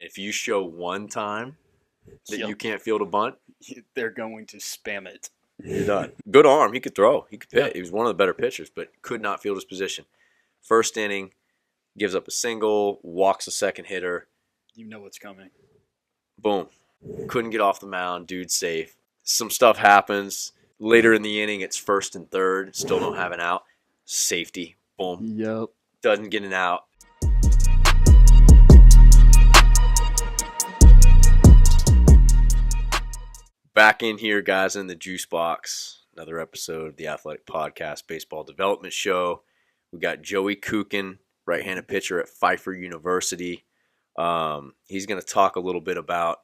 If you show one time that Yep. you can't field a bunt, They're going to spam it. you're done. Good arm. He could throw. He could pitch. Yeah. He was one of the better pitchers, but could not field his position. First inning, gives up a single, walks a second hitter. You know what's coming. Boom. Couldn't get off the mound. Dude's safe. Some stuff happens. Later in the inning, it's first and third. Still don't have an out. Safety. Boom. Yep. Doesn't get an out. Back in here, guys, in the juice box. Another episode of the Athletic Podcast Baseball Development Show. We got Joey Kooken, right-handed pitcher at Pfeiffer University. He's going to talk a little bit about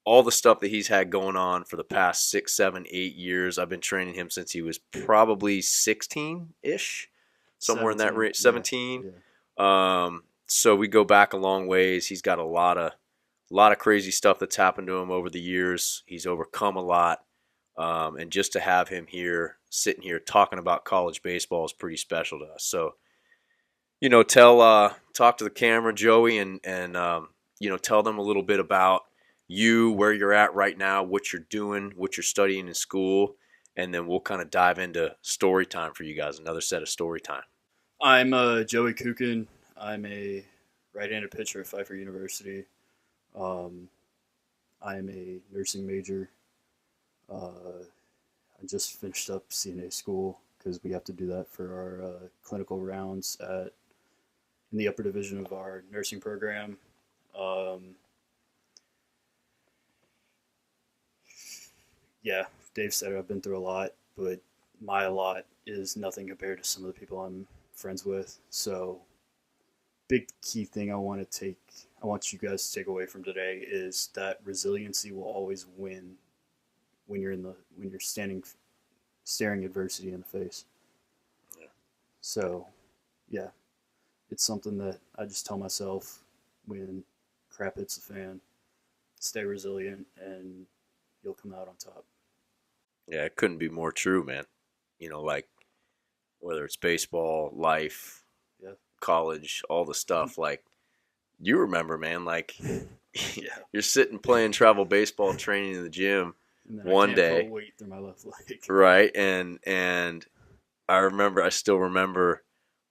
all the stuff that he's had going on for the past 6, 7, 8 years. I've been training him since he was probably 16-ish, somewhere in that range, 17. Yeah. So we go back a long ways. He's got a lot of crazy stuff that's happened to him over the years. He's overcome a lot. And just to have him here, sitting here talking about college baseball is pretty special to us. So, talk to the camera, Joey, and tell them a little bit about you, where you're at right now, what you're doing, what you're studying in school, and then we'll kind of dive into story time for you guys, another set of story time. I'm Joey Kooken. I'm a right-handed pitcher at Pfeiffer University. I'm a nursing major. I just finished up CNA school because we have to do that for our clinical rounds in the upper division of our nursing program. Yeah, Dave said it, I've been through a lot, but my lot is nothing compared to some of the people I'm friends with. So, big key thing I want you guys to take away from today is that resiliency will always win when you're staring adversity in the face. Yeah. So, yeah, it's something that I just tell myself when crap hits the fan. Stay resilient, and you'll come out on top. Yeah, it couldn't be more true, man. Like whether it's baseball, life, Yeah. college, all the stuff. Like you remember, man. Like Yeah. you're sitting playing travel baseball, training in the gym And then one I can't day, put weight through my left leg. right? And I still remember,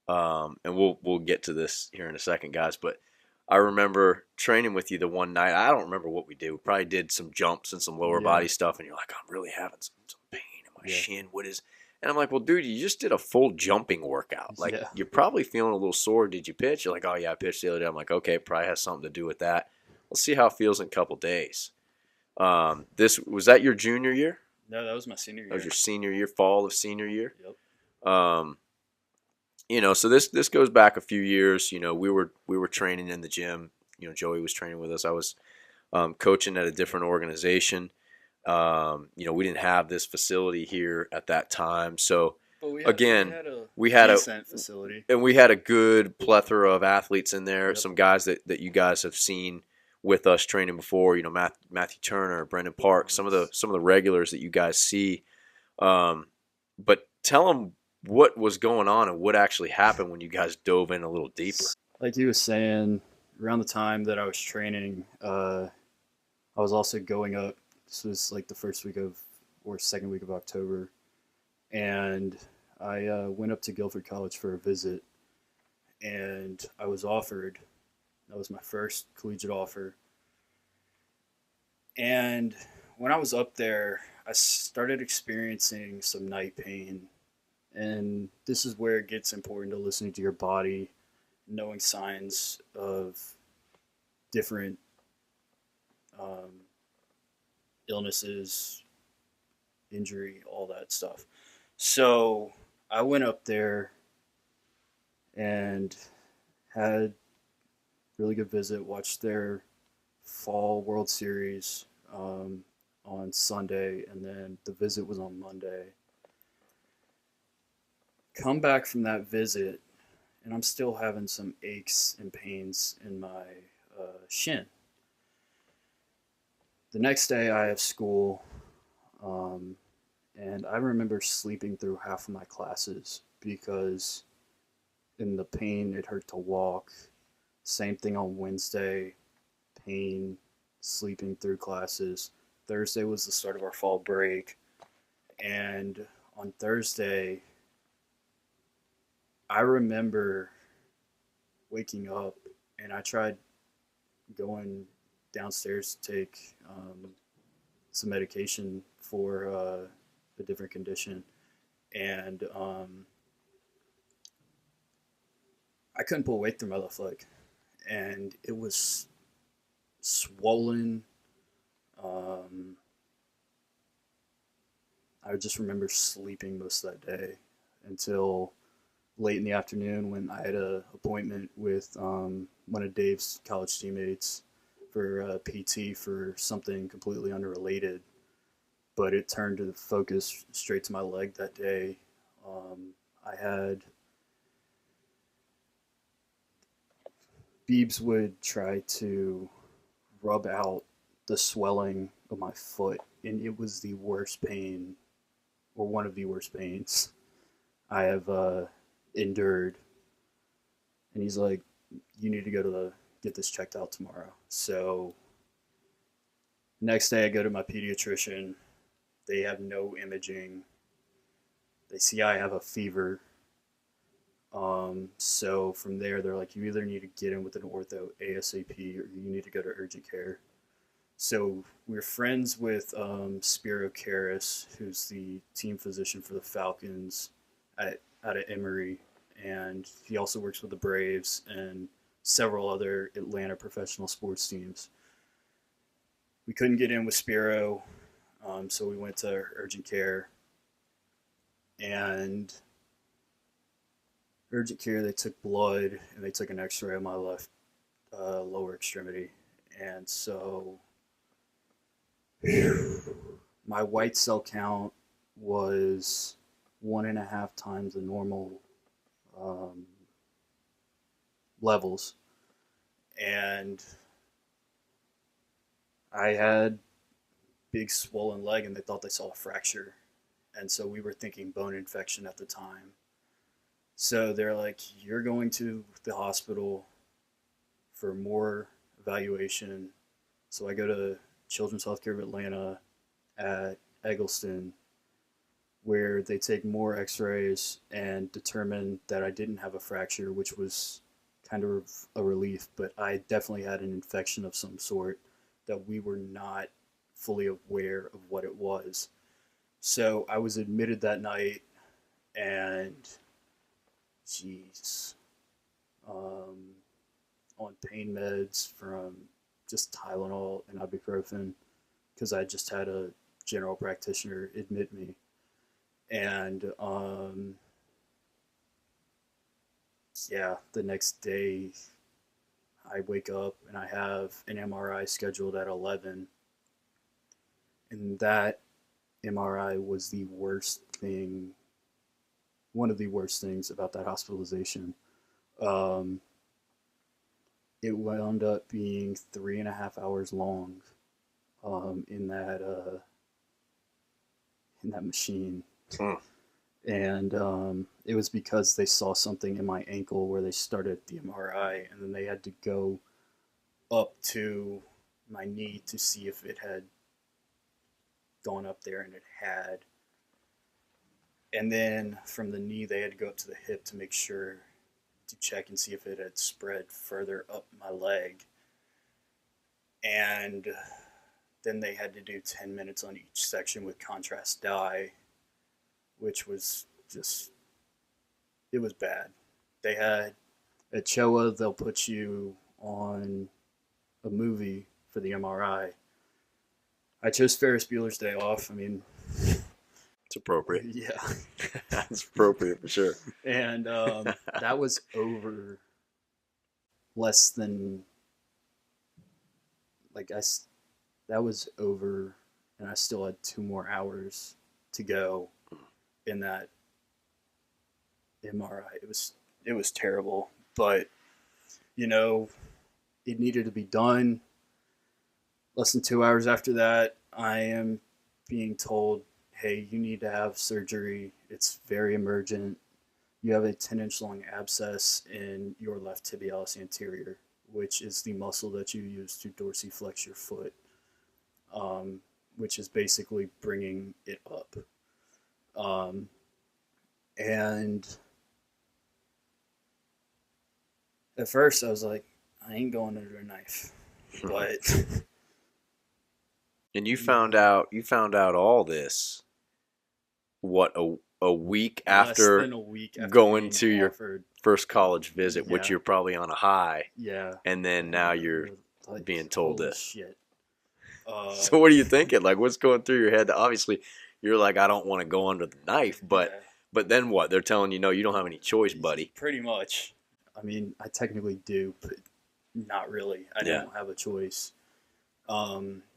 and we'll get to this here in a second, guys. But I remember training with you the one night. I don't remember what we did. We probably did some jumps and some lower body stuff, and you're like, I'm really having some pain in my shin. What is? And I'm like, well, dude, you just did a full jumping workout. Like, you're probably feeling a little sore. Did you pitch? You're like, oh, yeah, I pitched the other day. I'm like, okay, probably has something to do with that. Let's see how it feels in a couple days. Was that your junior year? No, that was my senior year. That was your senior year, fall of senior year? Yep. So this goes back a few years. We were training in the gym. Joey was training with us. I was coaching at a different organization. We didn't have this facility here at that time. So we had a decent facility, and we had a good plethora of athletes in there. Yep. Some guys that you guys have seen with us training before. Matthew Turner, Brendan Park, some of the regulars that you guys see. But tell them what was going on and what actually happened when you guys dove in a little deeper. Like he was saying, around the time that I was training, I was also going up. This was like the second week of October. And I went up to Guilford College for a visit. And I was offered, that was my first collegiate offer. And when I was up there, I started experiencing some night pain. And this is where it gets important to listening to your body, knowing signs of different illnesses, injury, all that stuff. So I went up there and had a really good visit, watched their fall World Series on Sunday, and then the visit was on Monday. Come back from that visit, and I'm still having some aches and pains in my shin. The next day I have school, and I remember sleeping through half of my classes because in the pain it hurt to walk. Same thing on Wednesday. pain sleeping through classes. Thursday was the start of our fall break. And on Thursday, I remember waking up and I tried going downstairs to take some medication for a different condition. And I couldn't pull weight through my left leg. And it was swollen. Um, I just remember sleeping most of that day until late in the afternoon when I had an appointment with one of Dave's college teammates for PT for something completely unrelated. But it turned to the focus straight to my leg that day. I had Beebs would try to rub out the swelling of my foot, and it was the worst pain, or one of the worst pains I have endured. And he's like, "You need to go to the get this checked out tomorrow." So next day, I go to my pediatrician. They have no imaging. They see I have a fever. So from there, they're like, "You either need to get in with an ortho ASAP, or you need to go to urgent care." So we're friends with Spiro Karas, who's the team physician for the Falcons out of Emory, and he also works with the Braves and several other Atlanta professional sports teams. We couldn't get in with Spiro, so we went to urgent care. And urgent care, they took blood and they took an X-ray of my left lower extremity, and so my white cell count was 1.5 times the normal um, levels, and I had big swollen leg, and they thought they saw a fracture, and so we were thinking bone infection at the time. So they're like, "You're going to the hospital for more evaluation." So I go to Children's Healthcare of Atlanta at Eggleston, where they take more x-rays and determine that I didn't have a fracture, which was kind of a relief, but I definitely had an infection of some sort that we were not fully aware of what it was. So I was admitted that night, and jeez, um, on pain meds from just Tylenol and ibuprofen because I just had a general practitioner admit me. And yeah, the next day I wake up and I have an MRI scheduled at 11. And that MRI was the worst thing, one of the worst things about that hospitalization. Um, it wound up being 3.5 hours long in that machine. Hmm. And it was because they saw something in my ankle where they started the MRI, and then they had to go up to my knee to see if it had gone up there, and it had. And then from the knee, they had to go up to the hip to make sure to check and see if it had spread further up my leg. And then they had to do 10 minutes on each section with contrast dye, which was just, it was bad. They had, at Choa, they'll put you on a movie for the MRI. I chose Ferris Bueller's Day Off. I mean, It's appropriate. yeah. It's appropriate for sure. And that was over less than, like, that was over, and I still had 2 more hours to go in that MRI. It was terrible, but you know, it needed to be done. Less than 2 hours after that, I am being told, "Hey, you need to have surgery. It's very emergent. You have a 10-inch long abscess in your left tibialis anterior," which is the muscle that you use to dorsiflex your foot, which is basically bringing it up. Um, and at first, I was like, I ain't going under a knife, but And you you know, found out all this what a week less after than a week after going being to your offered, first college visit, which yeah, you're probably on a high, yeah, and then now and you're you're like, being told holy this. shit. So what are you thinking? Like, what's going through your head? Obviously, you're like, I don't want to go under the knife, Yeah, but then what? They're telling you, no, you don't have any choice, buddy. pretty much. I mean, I technically do, but not really. I Yeah. don't have a choice.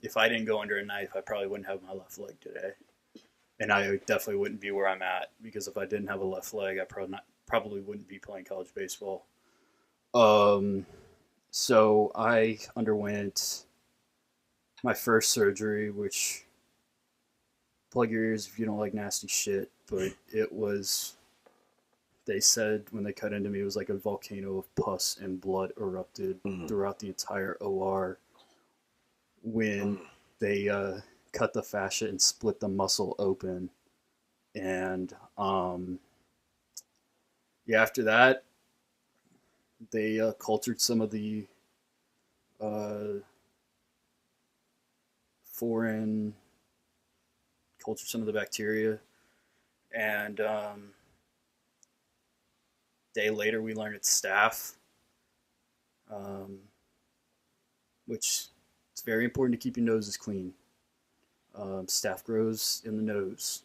If I didn't go under a knife, I probably wouldn't have my left leg today, and I definitely wouldn't be where I'm at because if I didn't have a left leg, I probably wouldn't be playing college baseball. Um, so I underwent my first surgery, which plug your ears if you don't like nasty shit, but it was. They said when they cut into me, it was like a volcano of pus and blood erupted throughout the entire OR when they cut the fascia and split the muscle open. And yeah, after that, they cultured some of the uh, foreign, cultured some of the bacteria. And day later, we learned it's staph, um, which it's very important to keep your noses clean. Staph grows in the nose.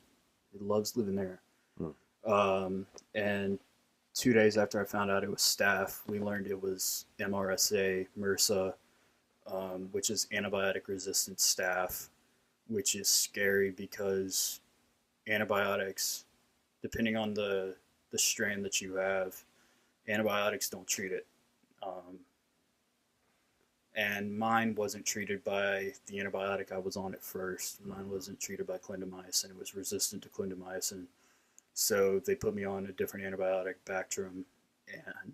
It loves living there. And 2 days after I found out it was staph, we learned it was MRSA, MRSA, which is antibiotic resistant staph, which is scary because antibiotics, depending on the strain that you have, antibiotics don't treat it. And mine wasn't treated by the antibiotic I was on at first. Mine wasn't treated by clindamycin. It was resistant to clindamycin. So they put me on a different antibiotic, Bactrim, and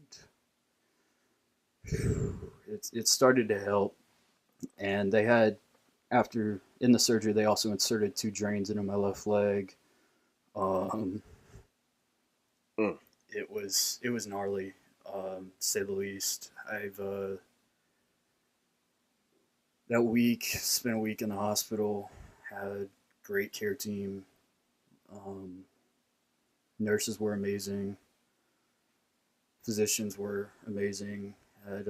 it started to help. And they had, after in the surgery, they also inserted 2 drains into my left leg. Um, it was gnarly, to say the least. I've that week spent a week in the hospital. Had great care team. Um, Nurses were amazing. Physicians were amazing. Had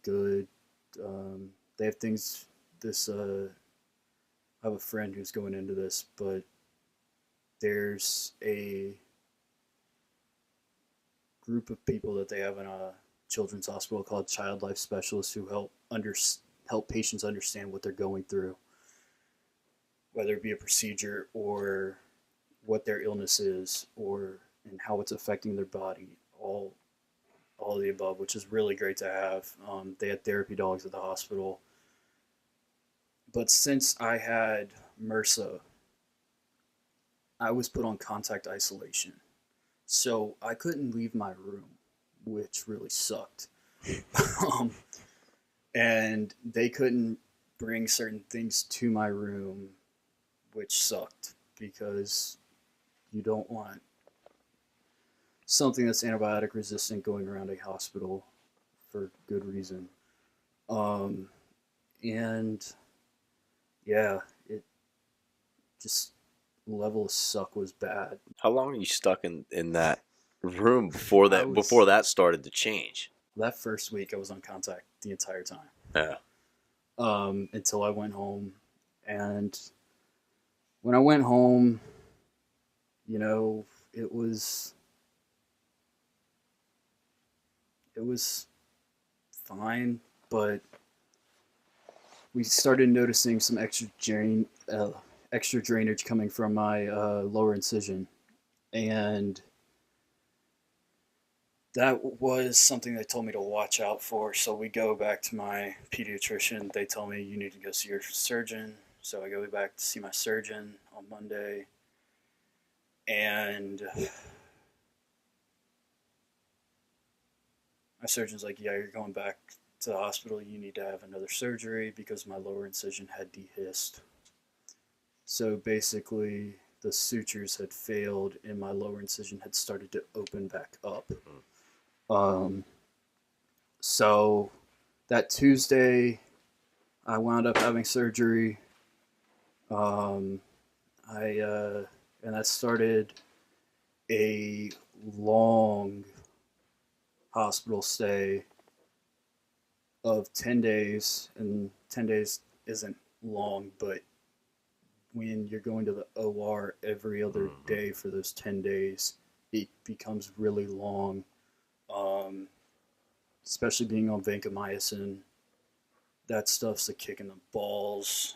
good. They have things. This I have a friend who's going into this, but there's a group of people that they have in a children's hospital called child life specialists who help patients understand what they're going through, whether it be a procedure or what their illness is or and how it's affecting their body. All of the above, which is really great to have. They had therapy dogs at the hospital. But since I had MRSA, I was put on contact isolation. So I couldn't leave my room, which really sucked. um, and they couldn't bring certain things to my room, which sucked because you don't want something that's antibiotic resistant going around a hospital for good reason. Um, and yeah, it just level of suck was bad. How long are you stuck in that room I before was that started to change? that first week I was on contact the entire time. Yeah. Until I went home, and when I went home, you know, it was it was fine, but we started noticing some extra drainage coming from my lower incision, and that was something they told me to watch out for. So we go back to my pediatrician. They tell me you need to go see your surgeon. So I go back to see my surgeon on Monday, and my surgeon's like, "Yeah, you're going back to the hospital, you need to have another surgery because my lower incision had dehisced. So basically, the sutures had failed and my lower incision had started to open back up. Um, so that Tuesday, I wound up having surgery. Um, and that started a long hospital stay of 10 days. And 10 days isn't long, but when you're going to the OR every other day for those 10 days, it becomes really long. Um, Especially being on vancomycin, that stuff's a kick in the balls.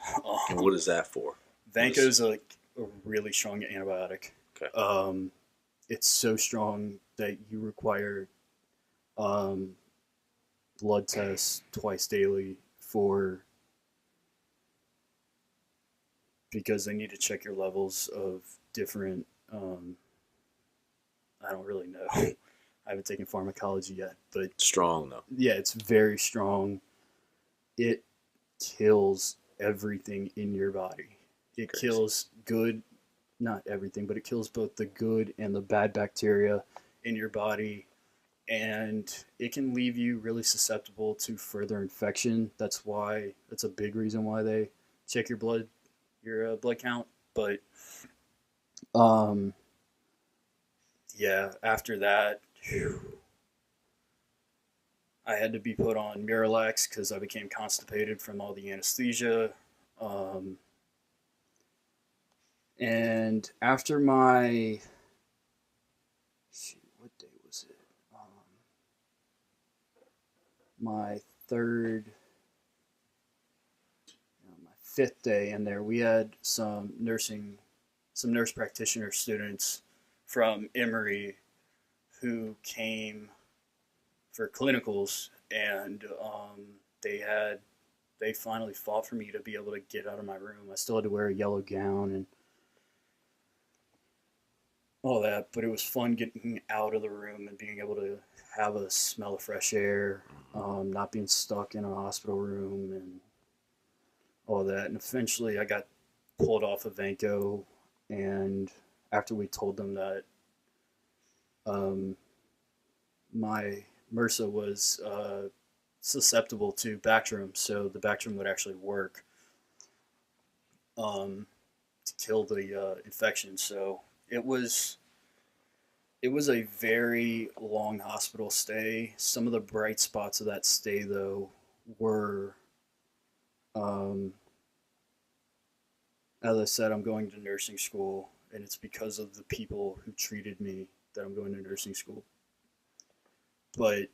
And what is that for? Vanco's a really strong antibiotic. Okay. It's so strong that you require blood tests twice daily because they need to check your levels of different. I don't really know. I haven't taken pharmacology yet, but Strong though. yeah, it's very strong. It kills everything in your body. It Crazy. kills good, not everything, but it kills both the good and the bad bacteria in your body. And it can leave you really susceptible to further infection. That's a big reason why they check your blood count. But yeah, after that, I had to be put on Miralax because I became constipated from all the anesthesia. And after my, what day was it? My third, my fifth day in there, we had some nurse practitioner students from Emory who came for clinicals, and they finally fought for me to be able to get out of my room. I still had to wear a yellow gown and all that, but it was fun getting out of the room and being able to have a smell of fresh air, not being stuck in a hospital room and all that. And eventually I got pulled off of Vanco, and after we told them that my MRSA was susceptible to Bactrim, so the Bactrim would actually work to kill the infection. So it was a very long hospital stay. Some of the bright spots of that stay, though, were, as I said, I'm going to nursing school, and it's because of the people who treated me that I'm going to nursing school. But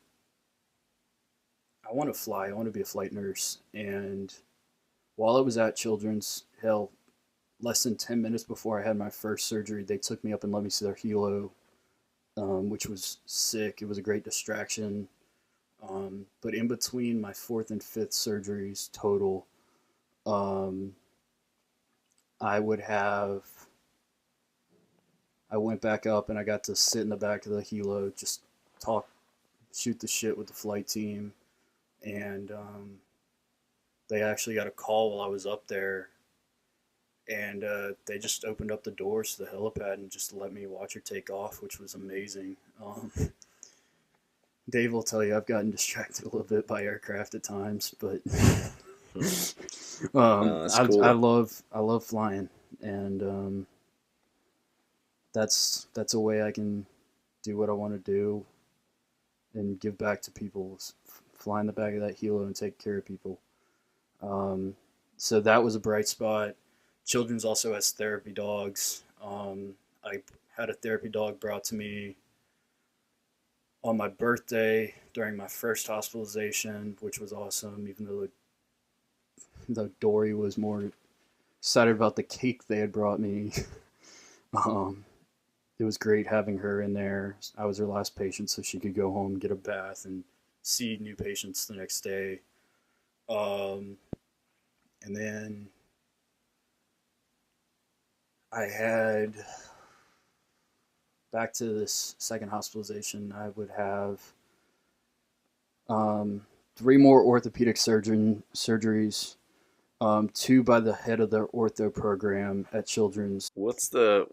I want to fly. I want to be a flight nurse. And while I was at Children's, less than 10 minutes before I had my first surgery, they took me up and let me see their helo, which was sick. It was a great distraction. But in between my fourth and fifth surgeries total, I went back up and I got to sit in the back of the helo, just shoot the shit with the flight team. And they actually got a call while I was up there, and they just opened up the doors to the helipad and just let me watch her take off, which was amazing. Dave will tell you I've gotten distracted a little bit by aircraft at times, but cool. I love flying, and that's a way I can do what I want to do and give back to people. Fly in the back of that helo and take care of people. So that was a bright spot. Children's also has therapy dogs. I had a therapy dog brought to me on my birthday during my first hospitalization, which was awesome, even though Dory was more excited about the cake they had brought me. It was great having her in there. I was her last patient, so she could go home, get a bath, and see new patients the next day. And then I had, back to this second hospitalization, I would have 3 more orthopedic surgeries, 2 by the head of the ortho program at Children's. What's the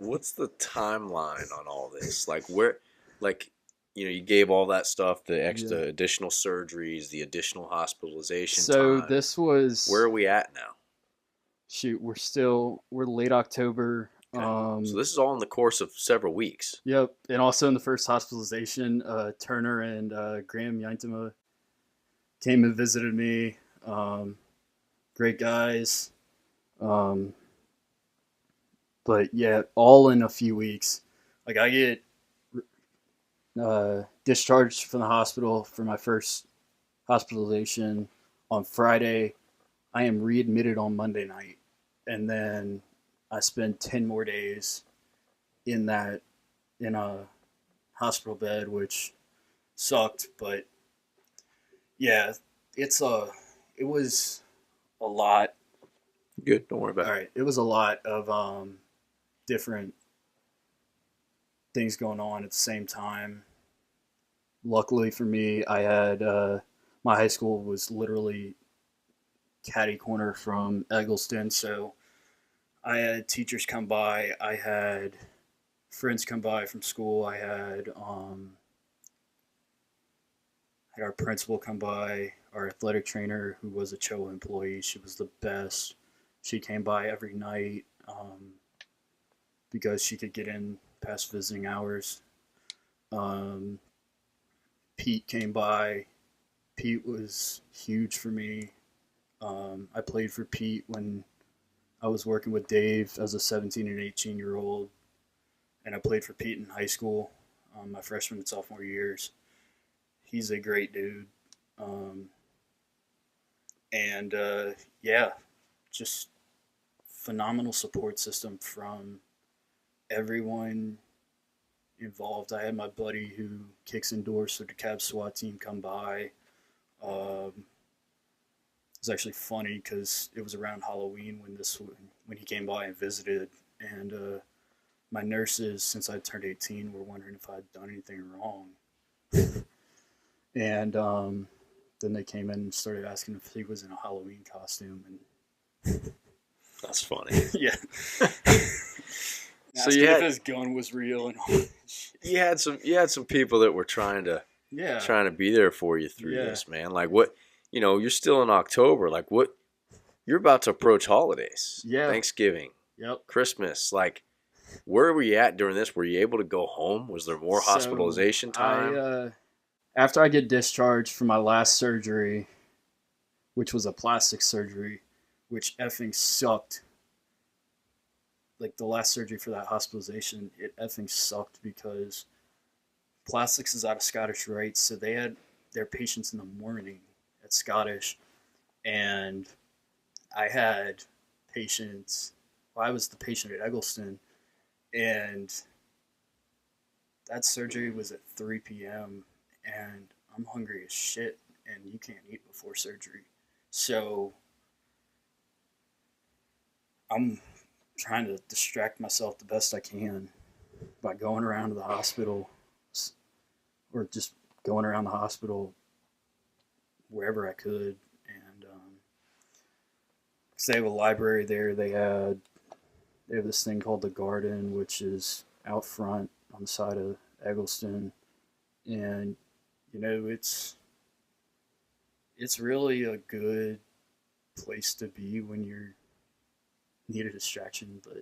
timeline on all this? Like where, like, you gave all that stuff, the Yeah. extra additional surgeries, the additional hospitalization So time. this Where was are we at now? shoot. We're late October. Okay, so this is all in the course of several weeks. Yep, and also in the first hospitalization, Turner and Graham Yintema came and visited me. Great guys. Um, but yeah, all in a few weeks. Like I get discharged from the hospital for my first hospitalization on Friday. I am readmitted on Monday night, and then I spend 10 more days in that in a hospital bed, which sucked. But yeah, it's a it was a lot. Good, don't worry about All right, it was a lot of different things going on at the same time. Luckily for me, I had my high school was literally catty corner from Eggleston, so I had teachers come by. I had friends come by from school. I had our principal come by, our athletic trainer who was a CHO employee. She was the best. She came by every night because she could get in past visiting hours. Um, Pete came by. Pete was huge for me. I played for Pete when I was working with Dave as a 17 and 18-year-old, and I played for Pete in high school, my freshman and sophomore years. He's a great dude. Um, and yeah, just phenomenal support system from everyone involved. I had my buddy who kicks indoors for the Cavs SWAT team come by. It was actually funny because it was around Halloween when he came by and visited, and my nurses, since I turned 18, were wondering if I'd done anything wrong, and then they came in and started asking if he was in a Halloween costume, and that's funny. yeah, So asking if his gun was real and all that shit. you had some people that were trying to Yeah, be there for you through yeah, this, man. Like what, you're still in October. Like what, you're about to approach holidays, yeah, Thanksgiving, yep. Christmas. Like, where were you at during this? Were you able to go home? Was there more So hospitalization time? after I get discharged from my last surgery, which was a plastic surgery, which effing sucked. Like the last surgery for that hospitalization, it effing sucked because plastics is out of Scottish Rite, so they had their patients in the morning at Scottish, and I had patients. Well, I was the patient at Eggleston, and that surgery was at 3 p.m. and I'm hungry as shit, and you can't eat before surgery, so I'm trying to distract myself the best I can by going around to the hospital or just going around the hospital wherever I could. And because they have a library there, they have this thing called the Garden, which is out front on the side of Eggleston, and it's really a good place to be when you're need a distraction, but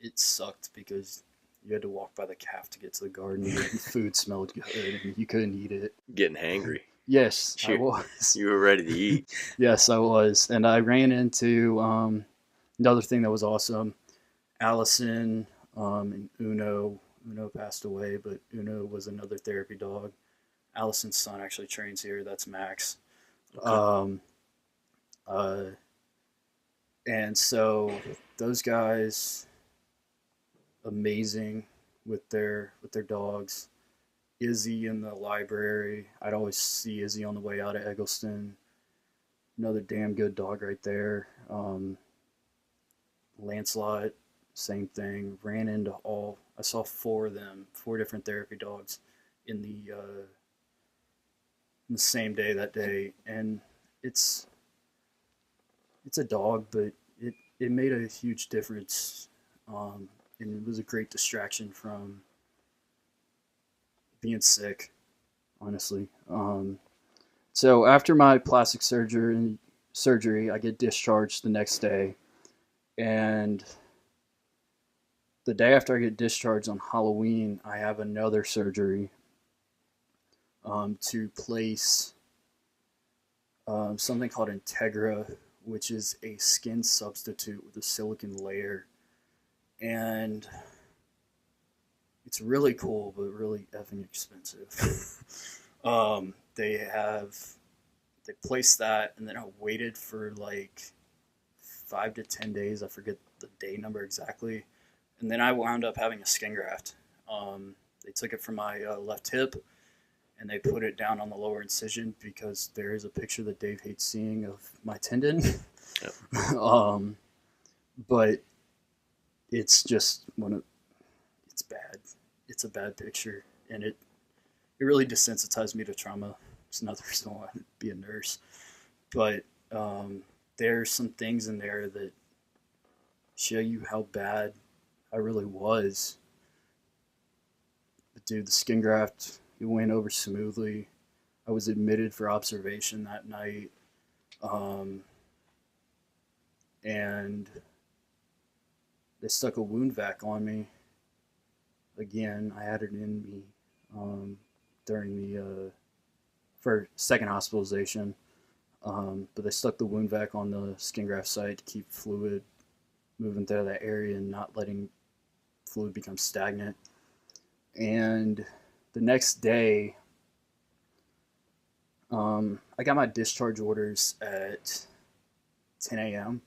it sucked because you had to walk by the calf to get to the garden. And the food smelled good, and you couldn't eat it. Getting hangry. Yes, I You, was. you were ready to eat. Yes, I was, and I ran into another thing that was awesome. Allison and Uno. Uno passed away, but Uno was another therapy dog. Allison's son actually trains here. That's Max. Okay. Uh, and so those guys, amazing with their dogs. Izzy in the library. I'd always see Izzy on the way out of Eggleston. Another damn good dog right there. Lancelot, same thing. Ran into all. I saw 4 of them, 4 different therapy dogs in the the same day that day, and it's it's a dog, but it made a huge difference, and it was a great distraction from being sick, honestly. So after my plastic surgery, I get discharged the next day, and the day after I get discharged on Halloween, I have another surgery to place something called Integra, which is a skin substitute with a silicone layer. And it's really cool, but really effing expensive. They placed that, and then I waited for like 5 to 10 days. I forget the day number exactly, and then I wound up having a skin graft. They took it from my left hip, and they put it down on the lower incision because there is a picture that Dave hates seeing of my tendon. Yep. But it's just it's bad. It's a bad picture, and it really desensitized me to trauma. It's another reason why I'd be a nurse. But there's some things in there that show you how bad I really was. But dude, the skin graft, it went over smoothly. I was admitted for observation that night. And they stuck a wound vac on me. Again, I had it in me during the for second hospitalization. But they stuck the wound vac on the skin graft site to keep fluid moving through that area and not letting fluid become stagnant. And the next day, I got my discharge orders at 10 a.m.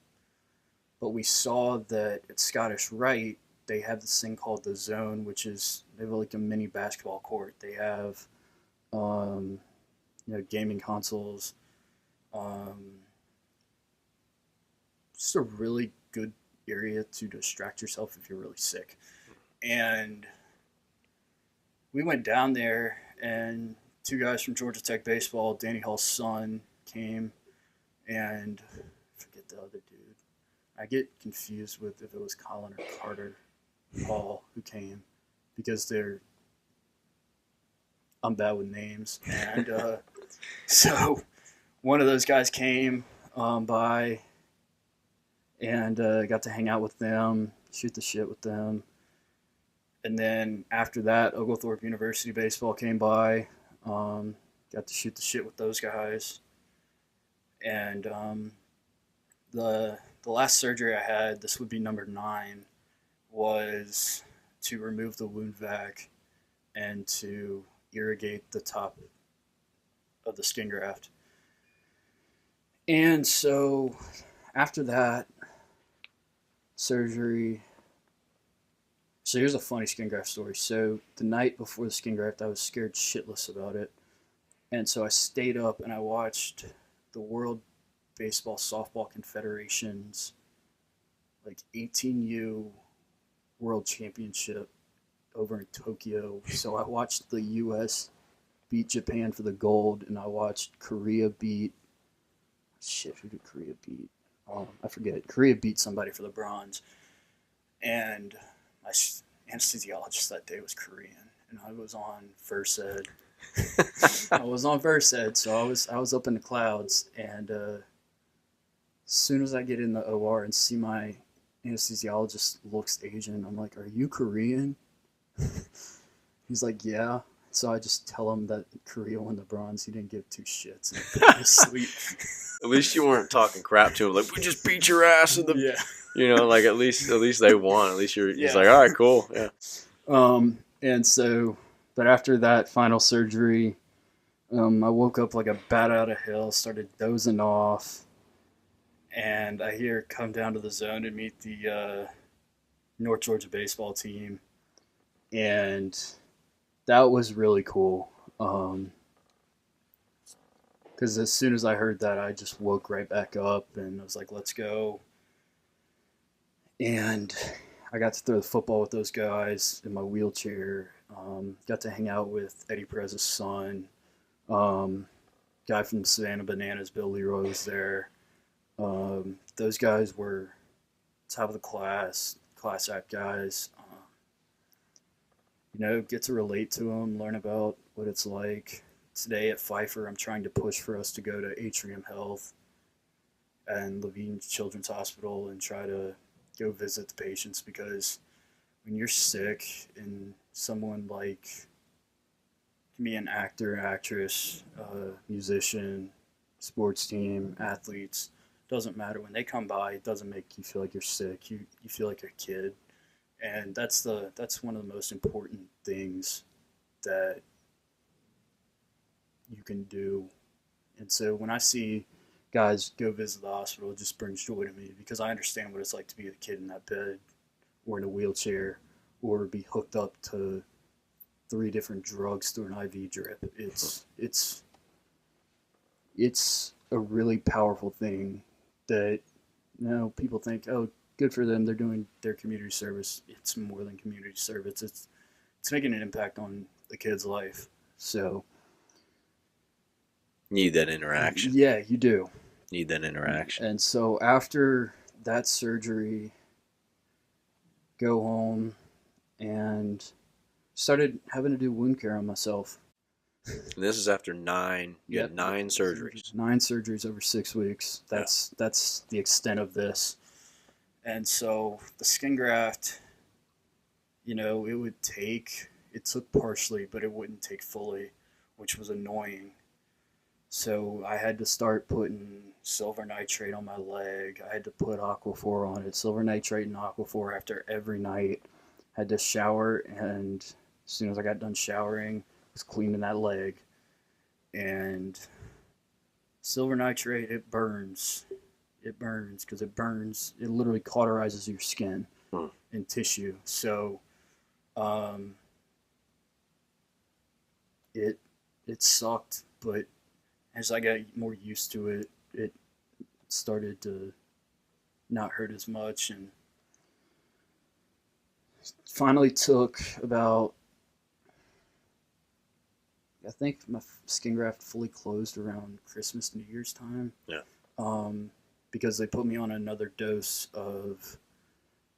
But we saw that at Scottish Rite, they have this thing called the Zone, which is they have like a mini basketball court. They have, gaming consoles. Just a really good area to distract yourself if you're really sick. And we went down there, and two guys from Georgia Tech baseball, Danny Hall's son, came, and I forget the other dude. I get confused with if it was Colin or Carter Hall who came, because I'm bad with names. And so one of those guys came by and got to hang out with them, shoot the shit with them. And then after that, Oglethorpe University baseball came by, got to shoot the shit with those guys. And the last surgery I had, this would be number 9, was to remove the wound vac and to irrigate the top of the skin graft. And so after that surgery, so here's a funny skin graft story. So the night before the skin graft, I was scared shitless about it. And so I stayed up and I watched the World Baseball Softball Confederation's like 18U World Championship over in Tokyo. So I watched the U.S. beat Japan for the gold, and I watched Korea beat... Shit, who did Korea beat? I forget. Korea beat somebody for the bronze. And my anesthesiologist that day was Korean, and I was on First Ed. So I was up in the clouds, and as soon as I get in the OR and see my anesthesiologist looks Asian, I'm like, "Are you Korean?" He's like, "Yeah." So I just tell him that Korea won the bronze. He didn't give two shits and put me to sleep. At least you weren't talking crap to him. Like, we just beat your ass in the... Yeah. Like at least they won. At least he's like, all right, cool. Yeah. And so, but after that final surgery, I woke up like a bat out of hell, started dozing off, and I hear come down to the zone and meet the North Georgia baseball team. And that was really cool. Because as soon as I heard that, I just woke right back up and I was like, let's go. And I got to throw the football with those guys in my wheelchair. Got to hang out with Eddie Perez's son. Guy from Savannah Bananas, Bill Leroy, was there. Those guys were top of the class act guys. Get to relate to them, learn about what it's like. Today at Pfeiffer, I'm trying to push for us to go to Atrium Health and Levine Children's Hospital and try to go visit the patients, because when you're sick and someone like can be an actor, actress, musician, sports team, athletes, doesn't matter. When they come by, it doesn't make you feel like you're sick. You feel like a kid, and that's one of the most important things that you can do. And so when I see guys go visit the hospital, it just brings joy to me, because I understand what it's like to be a kid in that bed or in a wheelchair or be hooked up to 3 different drugs through an IV drip. It's a really powerful thing that people think, oh, good for them, they're doing their community service. It's more than community service. It's making an impact on the kid's life. So Need that interaction. yeah, you do. Need that interaction. And so after that surgery, go home and started having to do wound care on myself. And this is after 9. You had 9 surgeries. 9 surgeries over 6 weeks. That's the extent of this. And so the skin graft, it took partially, but it wouldn't take fully, which was annoying. So I had to start putting silver nitrate on my leg. I had to put Aquaphor on it, silver nitrate and Aquaphor after every night. Had to shower, and as soon as I got done showering, I was cleaning that leg. And silver nitrate, it burns. It burns because it burns. It literally cauterizes your skin and tissue. So it sucked, but as I got more used to it, it started to not hurt as much, and finally took about, I think my skin graft fully closed around Christmas, New Year's time. Yeah. Because they put me on another dose of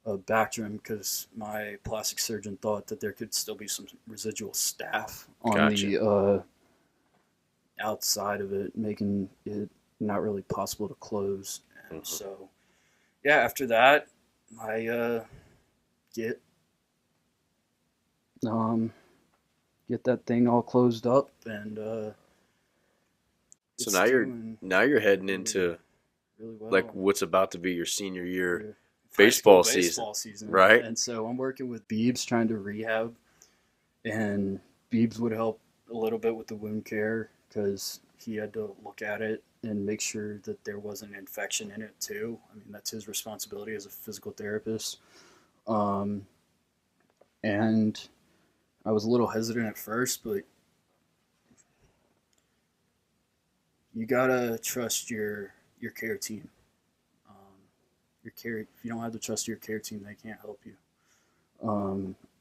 Bactrim, because my plastic surgeon thought that there could still be some residual staph on the outside of it, making it not really possible to close. And so, yeah, after that, I get that thing all closed up, and so now you're heading into really well. like what's about to be your senior year baseball season, right? And so I'm working with Beebs, trying to rehab, and Beebs would help a little bit with the wound care, because he had to look at it and make sure that there wasn't an infection in it too. I mean, that's his responsibility as a physical therapist. And I was a little hesitant at first, but you gotta trust your care team. If you don't have to trust your care team, they can't help you.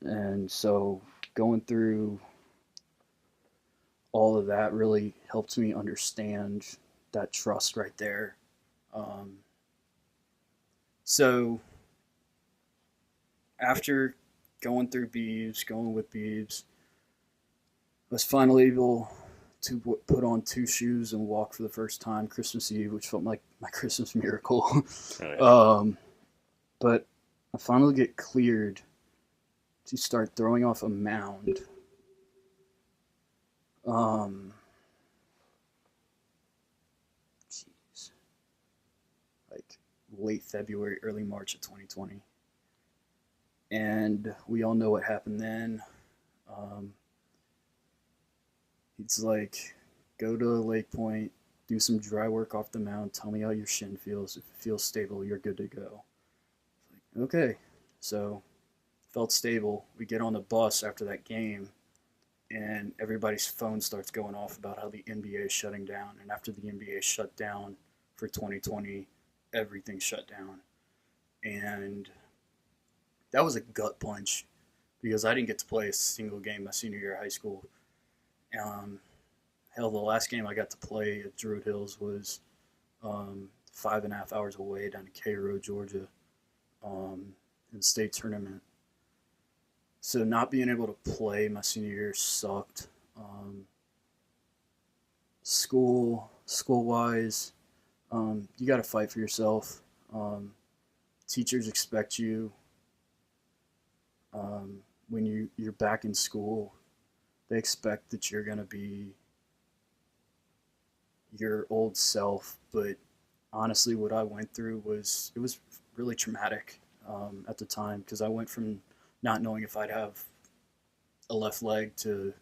And so going through all of that really helped me understand that trust right there. So after going with Beebs, I was finally able to put on 2 shoes and walk for the first time Christmas Eve, which felt like my Christmas miracle. Oh, yeah. But I finally get cleared to start throwing off a mound. Like late February, early March of 2020. And we all know what happened then. It's like, go to Lake Point, do some dry work off the mound, tell me how your shin feels. If it feels stable, you're good to go. Like, okay. So, felt stable. We get on the bus after that game, and everybody's phone starts going off about how the NBA is shutting down. And after the NBA shut down for 2020, everything shut down. And that was a gut punch, because I didn't get to play a single game my senior year of high school. hell, the last game I got to play at Druid Hills was 5.5 hours away down in Cairo, Georgia, in the state tournament. So not being able to play my senior year sucked. School wise, you got to fight for yourself. Teachers expect you when you're back in school. They expect that you're going to be your old self, but honestly, what I went through was really traumatic at the time, because I went from not knowing if I'd have a left leg to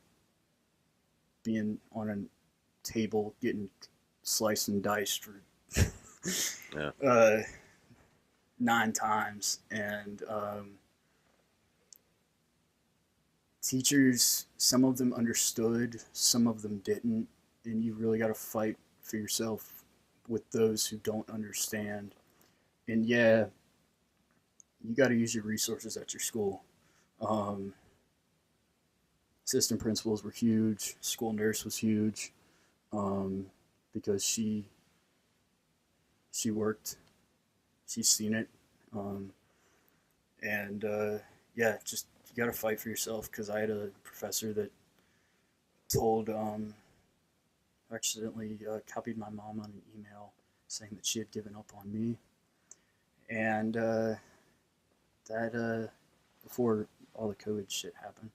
being on a table getting sliced and diced for Yeah. 9 times, and teachers, some of them understood, some of them didn't, and you really got to fight for yourself with those who don't understand. And yeah, you got to use your resources at your school. Assistant principals were huge. School nurse was huge, because she worked. She's seen it, and yeah, just you got to fight for yourself. Because I had a professor that told accidentally copied my mom on an email saying that she had given up on me, and that before all the COVID shit happened,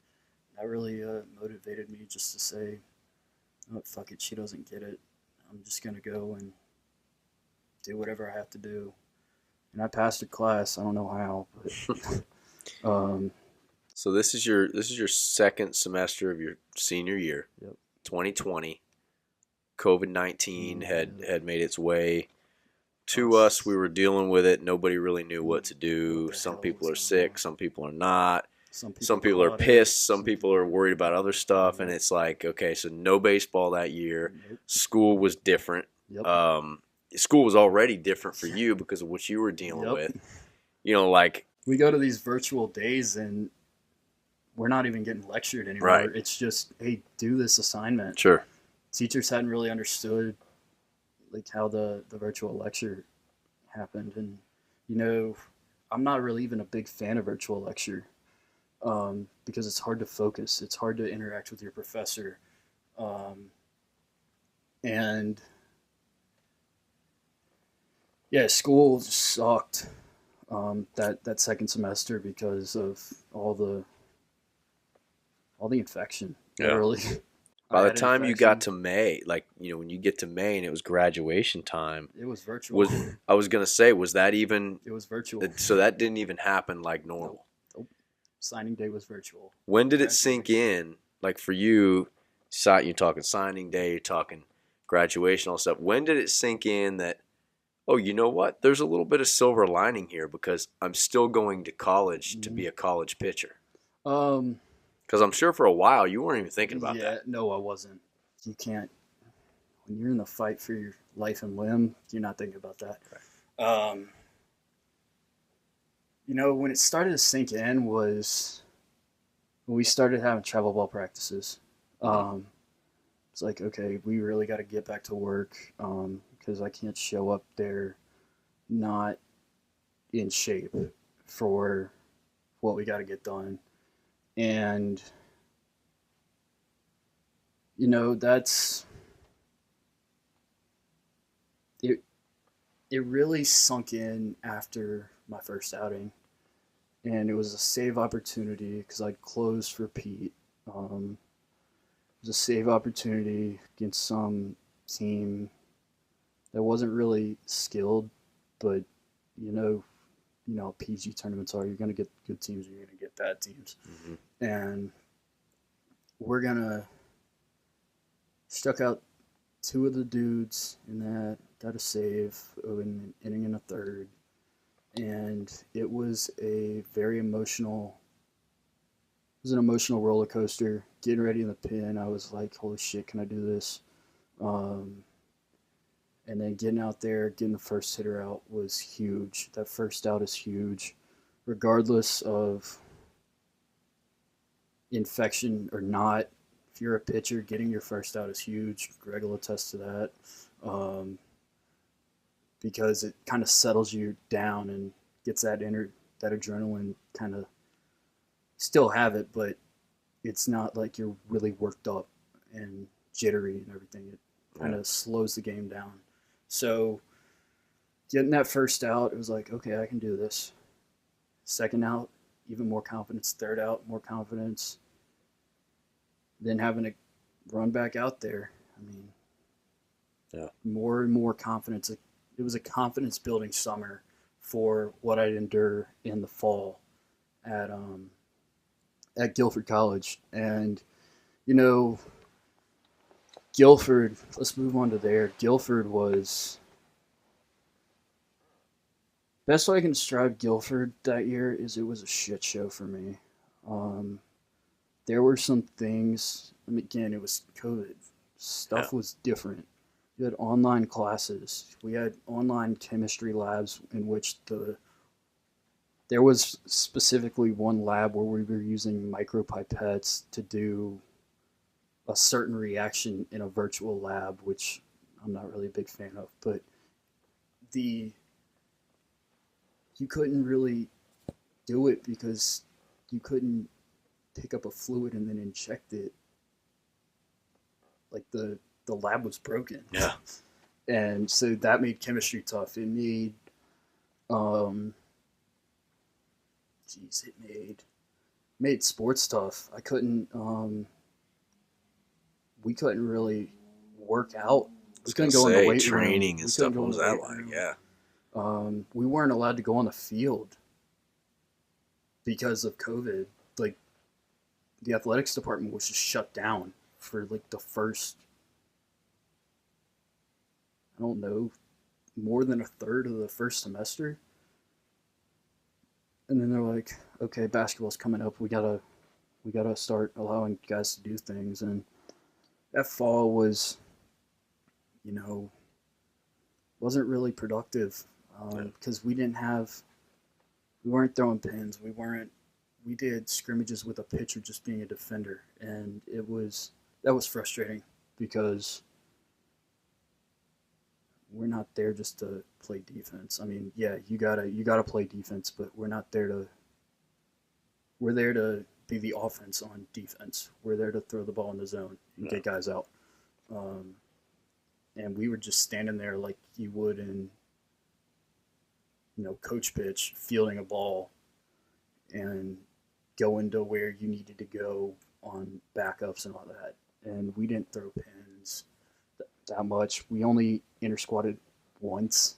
that really motivated me just to say, oh, fuck it, she doesn't get it. I'm just gonna go and do whatever I have to do. And I passed a class. I don't know how, but So this is your second semester of your senior year. Yep. 2020. COVID-19 had made its way to Us. us. We were dealing with it. Nobody really knew what to do. What the Some hell people was are going sick. on? Some people are not. Some Some people are caught it. pissed. Some people are worried about other stuff. And Yep. it's like, okay, so no baseball that year. Nope. School was different. Yep. School was already different for you because of what you were dealing Yep. with. You know, like, We go to these virtual days and we're not even getting lectured anymore. Right. It's just, hey, do this assignment. sure. Teachers hadn't really understood like how the virtual lecture happened, and you know, I'm not really even a big fan of virtual lecture, because it's hard to focus. It's hard to interact with your professor, and yeah, school just sucked that second semester because of all the infection. Yeah. Literally. By the time you got to May, like, you know, when you get to May and it was graduation time, it was virtual. I was going to say, was that even, It was virtual. so that didn't even happen like normal? Nope. Signing day was virtual. When did it sink in, like for you, you're talking signing day, you're talking graduation, all stuff. When did it sink in that, oh, you know what? There's a little bit of silver lining here because I'm still going to college to be a college pitcher. Because I'm sure for a while you weren't even thinking about that. No, I wasn't. You can't. When you're in the fight for your life and limb, you're not thinking about that. Right. You know, when it started to sink in was when we started having travel ball practices. It's like, okay, we really got to get back to work, because I can't show up there not in shape for what we got to get done. And, you know, it really sunk in after my first outing. And it was a save opportunity because I'd closed for Pete. It was a save opportunity against some team that wasn't really skilled, but you know how PG tournaments are. You're going to get good teams, you're going to get bad teams. Mm-hmm. And we're going to struck out 2 of the dudes in that, got a save in an inning and a third. And it was a very emotional, it was an emotional roller coaster. Getting ready in the pen, I was like, holy shit, can I do this? And then getting out there, getting the first hitter out was huge. That first out is huge. Regardless of infection or not, if if you're a pitcher, getting your first out is huge. Greg will attest to that, um, because it kind of settles you down and gets that adrenaline kind of still have it, but it's not like you're really worked up and jittery and everything. It kind of slows the game down. So getting that first out, it was like, okay, I can do this. Second out, even more confidence. Third out, more confidence. Then having to run back out there, I mean, more and more confidence. It was a confidence building summer for what I'd endure in the fall at Guilford College. And, you know, Guilford, let's move on to there. Guilford was, best way I can describe Guilford that year is it was a shit show for me. There were some things, I mean, again, it was COVID. Stuff was different. You had online classes. We had online chemistry labs in which there was specifically one lab where we were using micropipettes to do a certain reaction in a virtual lab, which I'm not really a big fan of. But you couldn't really do it because you couldn't pick up a fluid and then inject it. Like the lab was broken. Yeah. And so that made chemistry tough. It made made sports tough. We couldn't really work out. We couldn't go in the weight room. Training and stuff. What was that like? Yeah. We weren't allowed to go on the field because of COVID. Like, the athletics department was just shut down for like the first, I don't know, more than a third of the first semester. And then they're like, okay, basketball's coming up. We gotta start allowing guys to do things. And that fall was, wasn't really productive because we weren't throwing pins. We did scrimmages with a pitcher just being a defender. And that was frustrating because we're not there just to play defense. I mean, yeah, you gotta play defense, but we're there to be the offense on defense. We're there to throw the ball in the zone and get guys out. And we were just standing there like you would in, coach pitch, fielding a ball and going to where you needed to go on backups and all that. And we didn't throw pins that much. We only inter-squatted once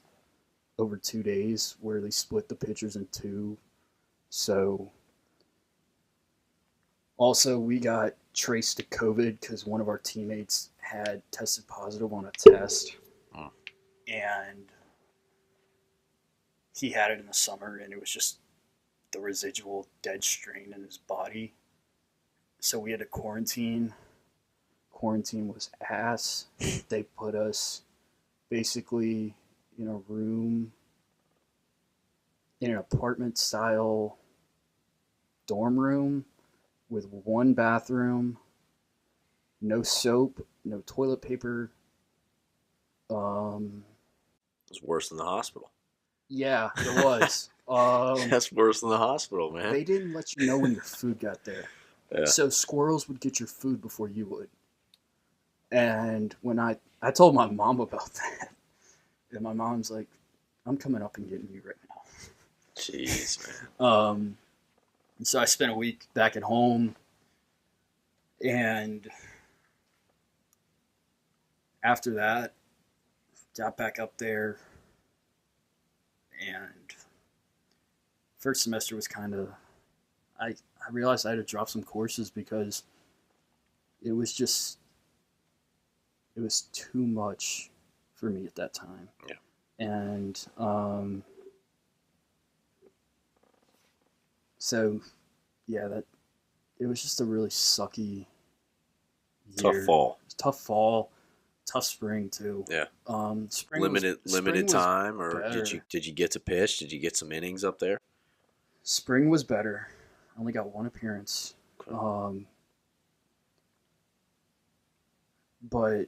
over 2 days where they split the pitchers in two. So also we got traced to COVID because one of our teammates had tested positive on a test. And he had it in the summer, and it was just the residual dead strain in his body. So we had to quarantine. Quarantine was ass. They put us basically in a room, in an apartment-style dorm room with one bathroom, no soap, no toilet paper. It was worse than the hospital. Yeah, it was. That's worse than the hospital, man. They didn't let you know when your food got there. Yeah. So squirrels would get your food before you would. And when I told my mom about that, and my mom's like, I'm coming up and getting you right now. Jeez, man. So I spent a week back at home, and after that, got back up there, and first semester was kind of, I realized I had to drop some courses because it was too much for me at that time. Yeah. And so yeah, it was just a really sucky year. Tough fall, tough spring too. Yeah. Spring limited time, or better. did you get to pitch? Did you get some innings up there? Spring was better. I only got one appearance. Okay. but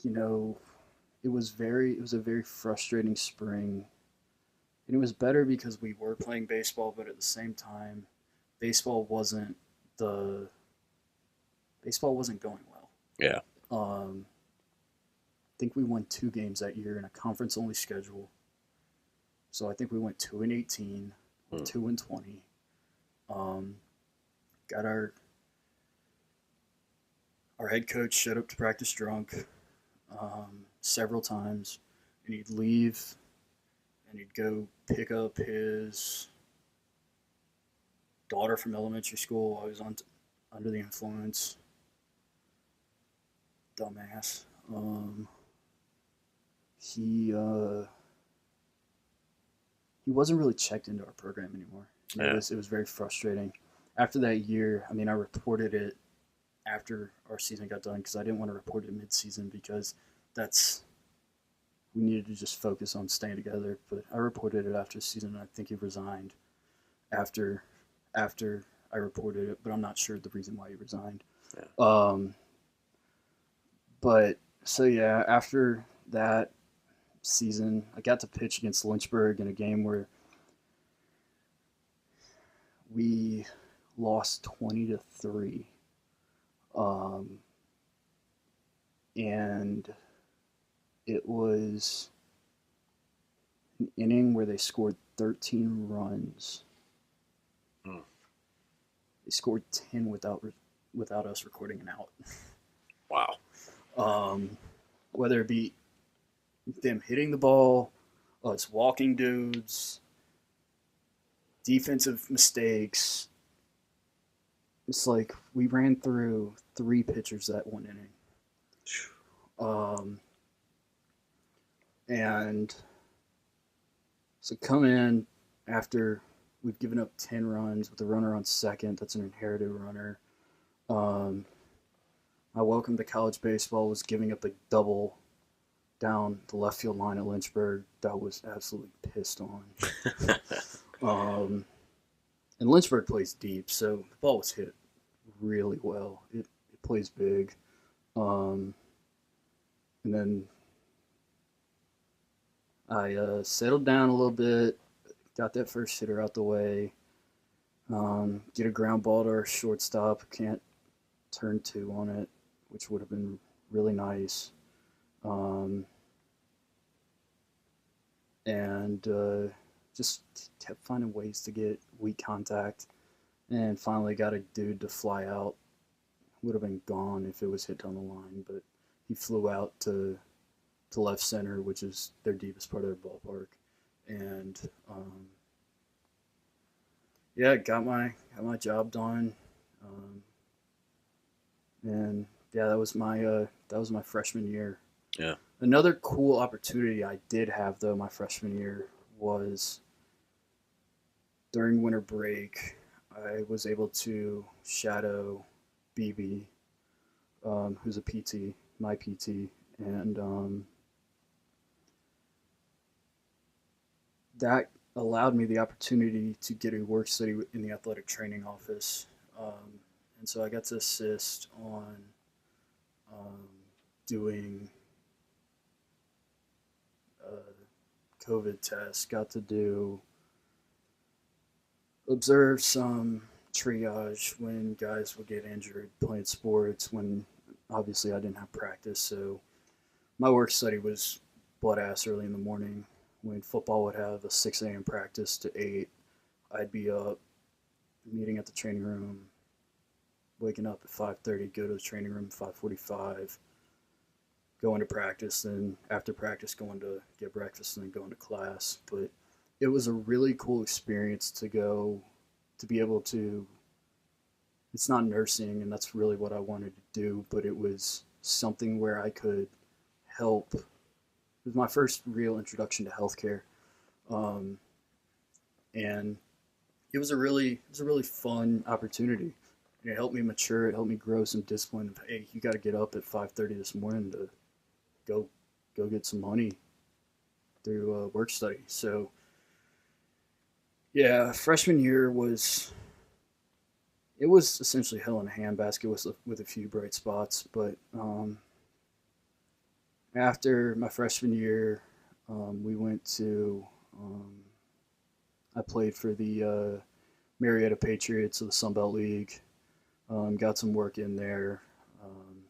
you know, it was a very frustrating spring, and it was better because we were playing baseball, but at the same time, baseball wasn't the baseball wasn't going well. Yeah. I think we won 2 games that year in a conference only schedule. So I think we went 2-18 or Hmm. 2-20. Um, got our head coach showed up to practice drunk several times, and he'd leave and he'd go pick up his daughter from elementary school while he was under the influence. Dumbass. He he wasn't really checked into our program anymore. And Yeah. it was very frustrating. After that year, I mean, I reported it after our season got done because I didn't want to report it mid-season because that's we needed to just focus on staying together. But I reported it after the season, and I think he resigned after after I reported it, but I'm not sure the reason why he resigned. Yeah. But so yeah, after that season, I got to pitch against Lynchburg in a game where we lost 20-3, um, and it was an inning where they scored 13 runs. Hmm. They scored 10 without us recording an out. Wow. Whether it be them hitting the ball, us walking dudes, defensive mistakes. It's like we ran through 3 pitchers that one inning. Um, and so come in after we've given up 10 runs with a runner on second. That's an inherited runner. My welcome to college baseball was giving up a double down the left field line at Lynchburg. That was absolutely pissed on. And Lynchburg plays deep, so the ball was hit really well. It plays big. And then I settled down a little bit, got that first hitter out the way, get a ground ball to our shortstop. Can't turn 2 on it, which would have been really nice. And just kept finding ways to get weak contact, and finally got a dude to fly out. Would have been gone if it was hit down the line, but he flew out to left center, which is their deepest part of their ballpark, and yeah, got my job done, and yeah, that was my freshman year. Yeah. Another cool opportunity I did have though my freshman year was during winter break. I was able to shadow BB, who's a PT, my PT, and that allowed me the opportunity to get a work study in the athletic training office. And so I got to assist on um, doing COVID tests, got to observe some triage when guys would get injured playing sports, when obviously I didn't have practice. So my work study was butt ass early in the morning. When football would have a 6 a.m. practice to 8, I'd be up, meeting at the training room, waking up at 5:30, go to the training room at 5:45, going to practice, then after practice going to get breakfast and then going to class. But it was a really cool experience to be able to, it's not nursing and that's really what I wanted to do, but it was something where I could help. It was my first real introduction to healthcare. Um, and it was a really fun opportunity. And it helped me mature. It helped me grow some discipline. Of, hey, you got to get up at 5:30 this morning to go get some money through work study. So yeah, freshman year was it was essentially hell in a handbasket with a few bright spots, but After my freshman year, we went to, um, I played for the Marietta Patriots of the Sun Belt League. Got some work in there. Um,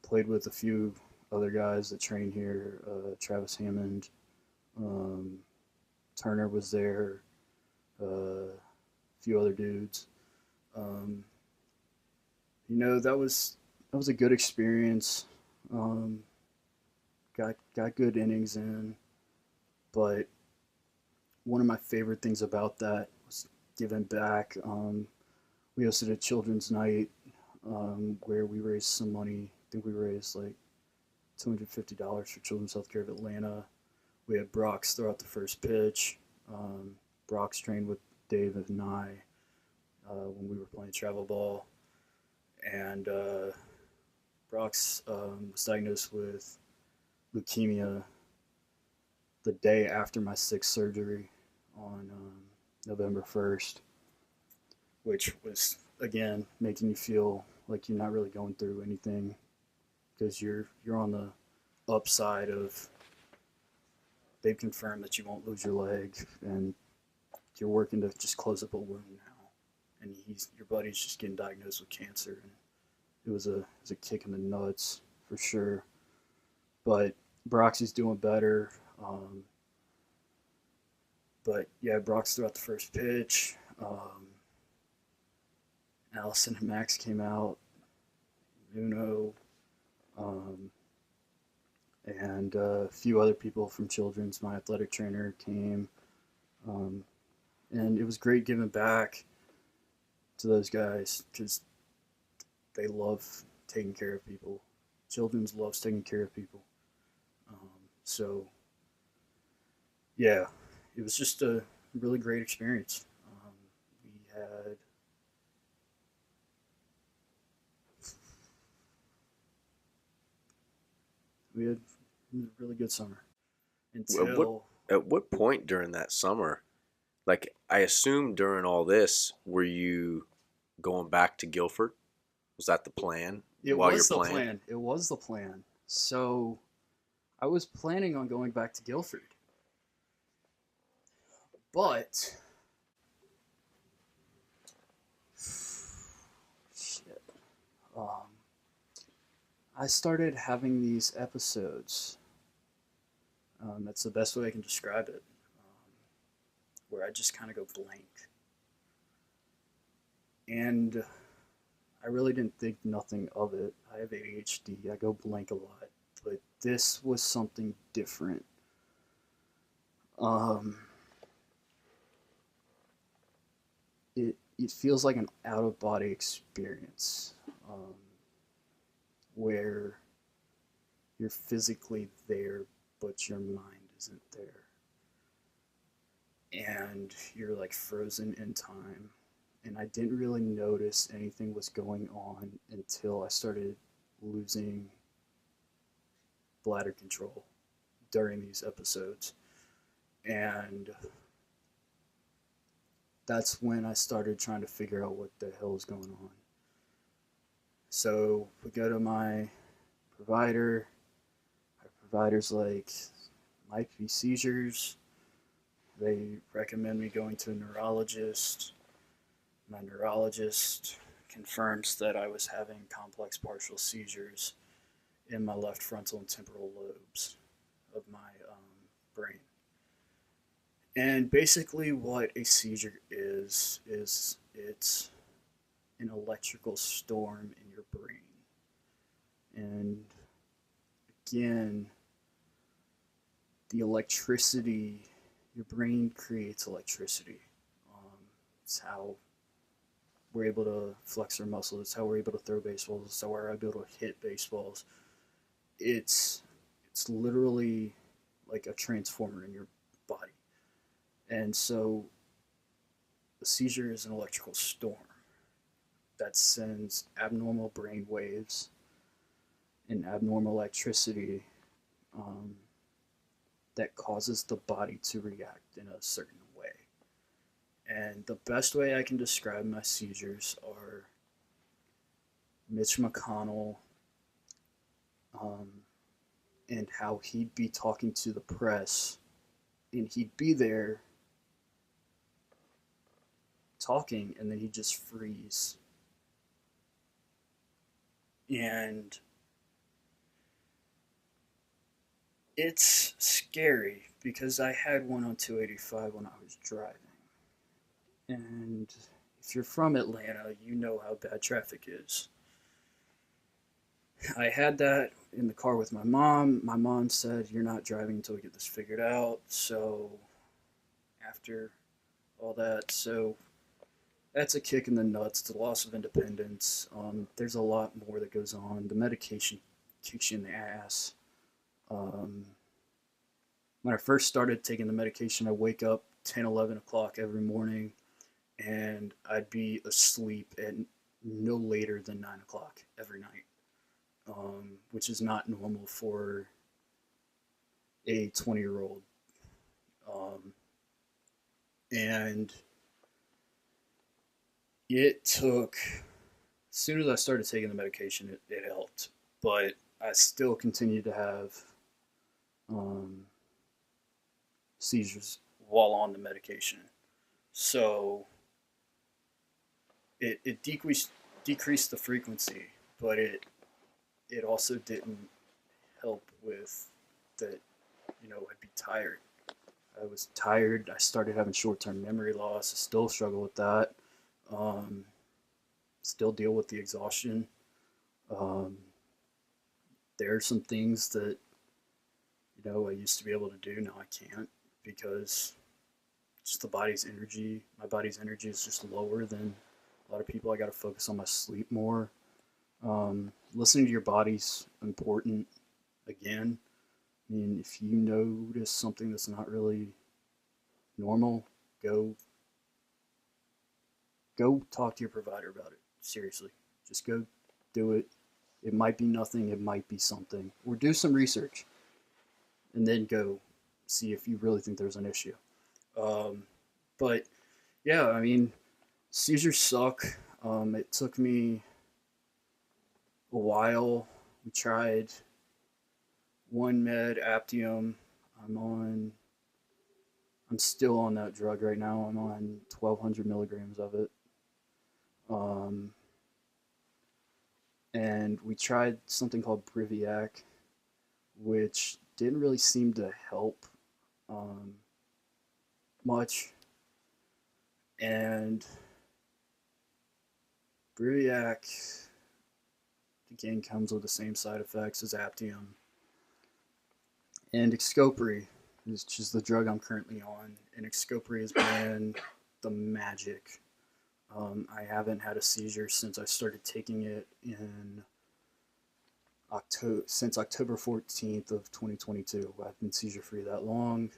Played with a few other guys that train here. Travis Hammond, um, Turner was there, a few other dudes. Um, that was a good experience. Um, got good innings in, but one of my favorite things about that was giving back. We hosted a children's night where we raised some money. I think we raised like $250 for Children's Healthcare of Atlanta. We had Brock's throw out the first pitch. Um, Brock's trained with Dave and I when we were playing travel ball, and Brock's was diagnosed with leukemia the day after my sixth surgery on November 1st, which was, again, making you feel like you're not really going through anything because you're on the upside of they've confirmed that you won't lose your leg and you're working to just close up a wound now. And your buddy's just getting diagnosed with cancer, and it was a kick in the nuts for sure. But Broxy's doing better. But yeah, Brox threw out the first pitch. Allison and Max came out. Nuno, um, and a few other people from Children's. My athletic trainer came, um, and it was great giving back to those guys because they love taking care of people. Children's loves taking care of people. So yeah, it was just a really great experience. We had we had a really good summer At what until at what point during that summer, like I assume during all this, were you going back to Guilford? Was that the plan it while you're was the playing? plan. It was the plan. So I was planning on going back to Guilford, but shit. Um, I started having these episodes. That's the best way I can describe it, where I just kind of go blank. And I really didn't think nothing of it. I have ADHD, I go blank a lot. But this was something different. Um, it feels like an out of body experience where you're physically there, but your mind isn't there. And you're like frozen in time. And I didn't really notice anything was going on until I started losing bladder control during these episodes. And that's when I started trying to figure out what the hell is going on. So we go to my provider. My provider's like, might be seizures. They recommend me going to a neurologist. My neurologist confirms that I was having complex partial seizures in my left frontal and temporal lobes of my brain. And basically, what a seizure is it's an electrical storm in your brain. And again, the electricity, your brain creates electricity. It's how we're able to flex our muscles. It's how we're able to throw baseballs. It's how we're able to hit baseballs. It's it's literally like a transformer in your body. And so a seizure is an electrical storm that sends abnormal brain waves and abnormal electricity um, that causes the body to react in a certain way. And the best way I can describe my seizures are Mitch McConnell um, and how he'd be talking to the press, and he'd be there talking, and then he'd just freeze. And it's scary because I had one on 285 when I was driving. And if you're from Atlanta, you know how bad traffic is. I had that in the car with my mom. My mom said, "You're not driving until we get this figured out." So, after all that, so that's a kick in the nuts, the loss of independence. There's a lot more that goes on. The medication kicks you in the ass. Um, when I first started taking the medication, I wake up 10, 11 o'clock every morning, and I'd be asleep at no later than 9 o'clock every night, which is not normal for a 20-year-old. Um, and it took, as soon as I started taking the medication, it helped. But I still continued to have um, seizures while on the medication. So it decreased the frequency, but it also didn't help with that. I'd be tired. I was tired. I started having short-term memory loss. I still struggle with that. Um, Still deal with the exhaustion. Um, there are some things that I used to be able to do. Now I can't because just the body's energy. My body's energy is just lower than a lot of people. I got to focus on my sleep more. Listening to your body's important. Again, I mean, if you notice something that's not really normal, go talk to your provider about it. Seriously, just go do it. It might be nothing. It might be something. Or do some research, and then go see if you really think there's an issue. But yeah, I mean, seizures suck. It took me a while. We tried one med, Aptium. I'm on. I'm still on that drug right now. I'm on 1,200 milligrams of it. And we tried something called Briviac, which didn't really seem to help um, much. And Briviac, again, comes with the same side effects as Aptium. And Xcopri, which is the drug I'm currently on. And Xcopri has been the magic. I haven't had a seizure since I started taking it in since October 14th of 2022. I've been seizure free that long,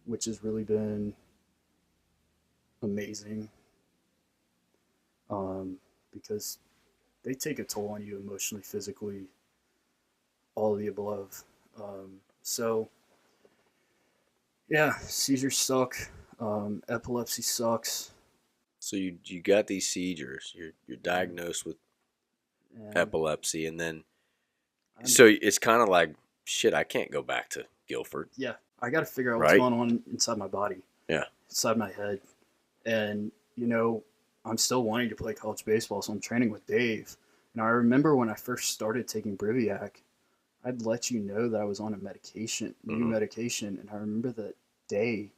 which has really been amazing, because they take a toll on you emotionally, physically, all of the above. So yeah, seizures suck. Epilepsy sucks. So you got these seizures. You're diagnosed with And epilepsy, and then I'm, so it's kind of like shit. I can't go back to Guilford, yeah, I got to figure out what's right? going on inside my body, Yeah. inside my head. And, I'm still wanting to play college baseball, so I'm training with Dave. And I remember when I first started taking Briviac, I'd let you know that I was on a new Mm-hmm. medication. And I remember that day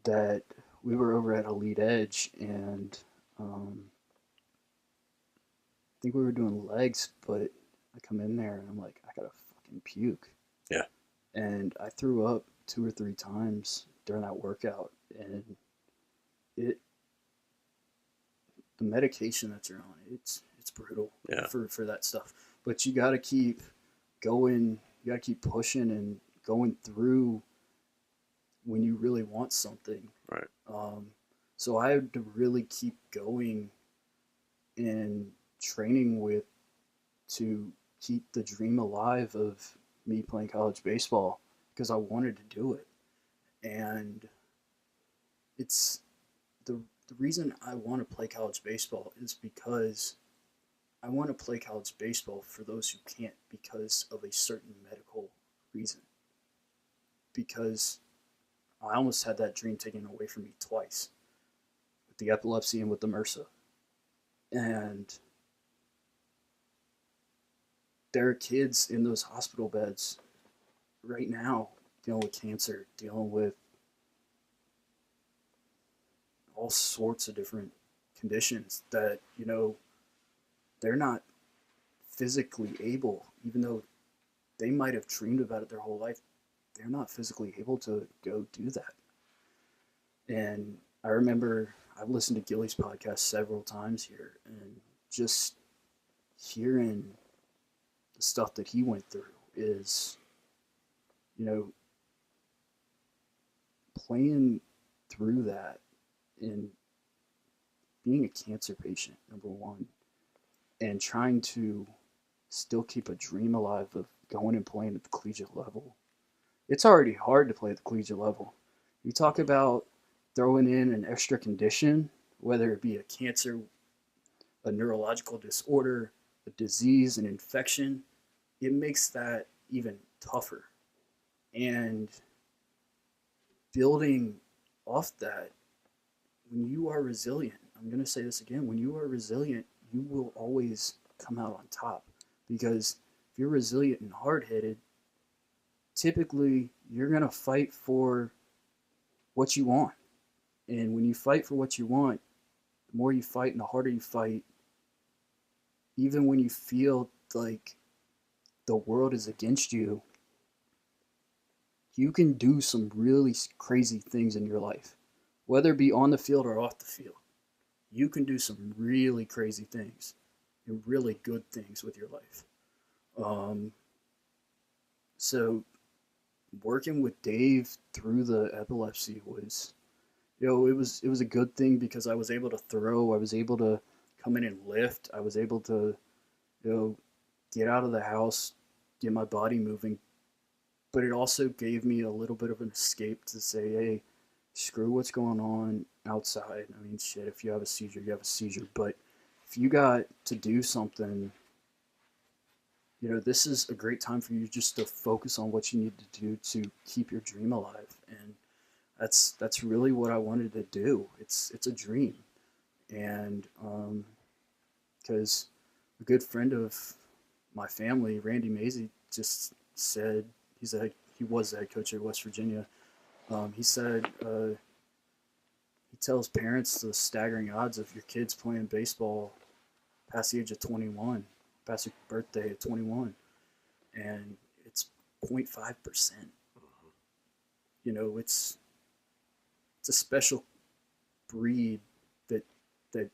that we were over at Elite Edge, and I think we were doing legs, but I come in there and I'm like, I gotta fucking puke. Yeah. And I threw up 2 or 3 times during that workout. And it the medication that you're on, it's brutal Yeah. for that stuff. But you got to keep going. You got to keep pushing and going through when you really want something. Right. Um, so I had to really keep going and training with to keep the dream alive of me playing college baseball because I wanted to do it. And it's the reason I want to play college baseball is because I want to play college baseball for those who can't because of a certain medical reason. Because I almost had that dream taken away from me twice with the epilepsy and with the MRSA. And there are kids in those hospital beds right now dealing with cancer, dealing with all sorts of different conditions that, they're not physically able, even though they might have dreamed about it their whole life, they're not physically able to go do that. And I remember I've listened to Gilly's podcast several times here, and just hearing the stuff that he went through is, playing through that and being a cancer patient, number one, and trying to still keep a dream alive of going and playing at the collegiate level. It's already hard to play at the collegiate level. You talk about throwing in an extra condition, whether it be a cancer, a neurological disorder, a disease, an infection, it makes that even tougher. And building off that, when you are resilient, I'm going to say this again, when you are resilient, you will always come out on top. Because if you're resilient and hard-headed, typically you're going to fight for what you want. And when you fight for what you want, the more you fight and the harder you fight, even when you feel like the world is against you, you can do some really crazy things in your life, whether it be on the field or off the field. You can do some really crazy things and really good things with your life. So working with Dave through the epilepsy was, it was a good thing because I was able to throw, I was able to come in and lift, I was able to, get out of the house, get my body moving. But it also gave me a little bit of an escape to say, hey, screw what's going on outside. I mean, shit, if you have a seizure, you have a seizure. But if you got to do something, this is a great time for you just to focus on what you need to do to keep your dream alive. And that's really what I wanted to do. It's a dream. And because a good friend of my family, Randy Mazey, just said, he was the head coach at West Virginia. He said he tells parents the staggering odds of your kids playing baseball past the age of 21, past your birthday at 21, and it's 0.5%. It's a special breed that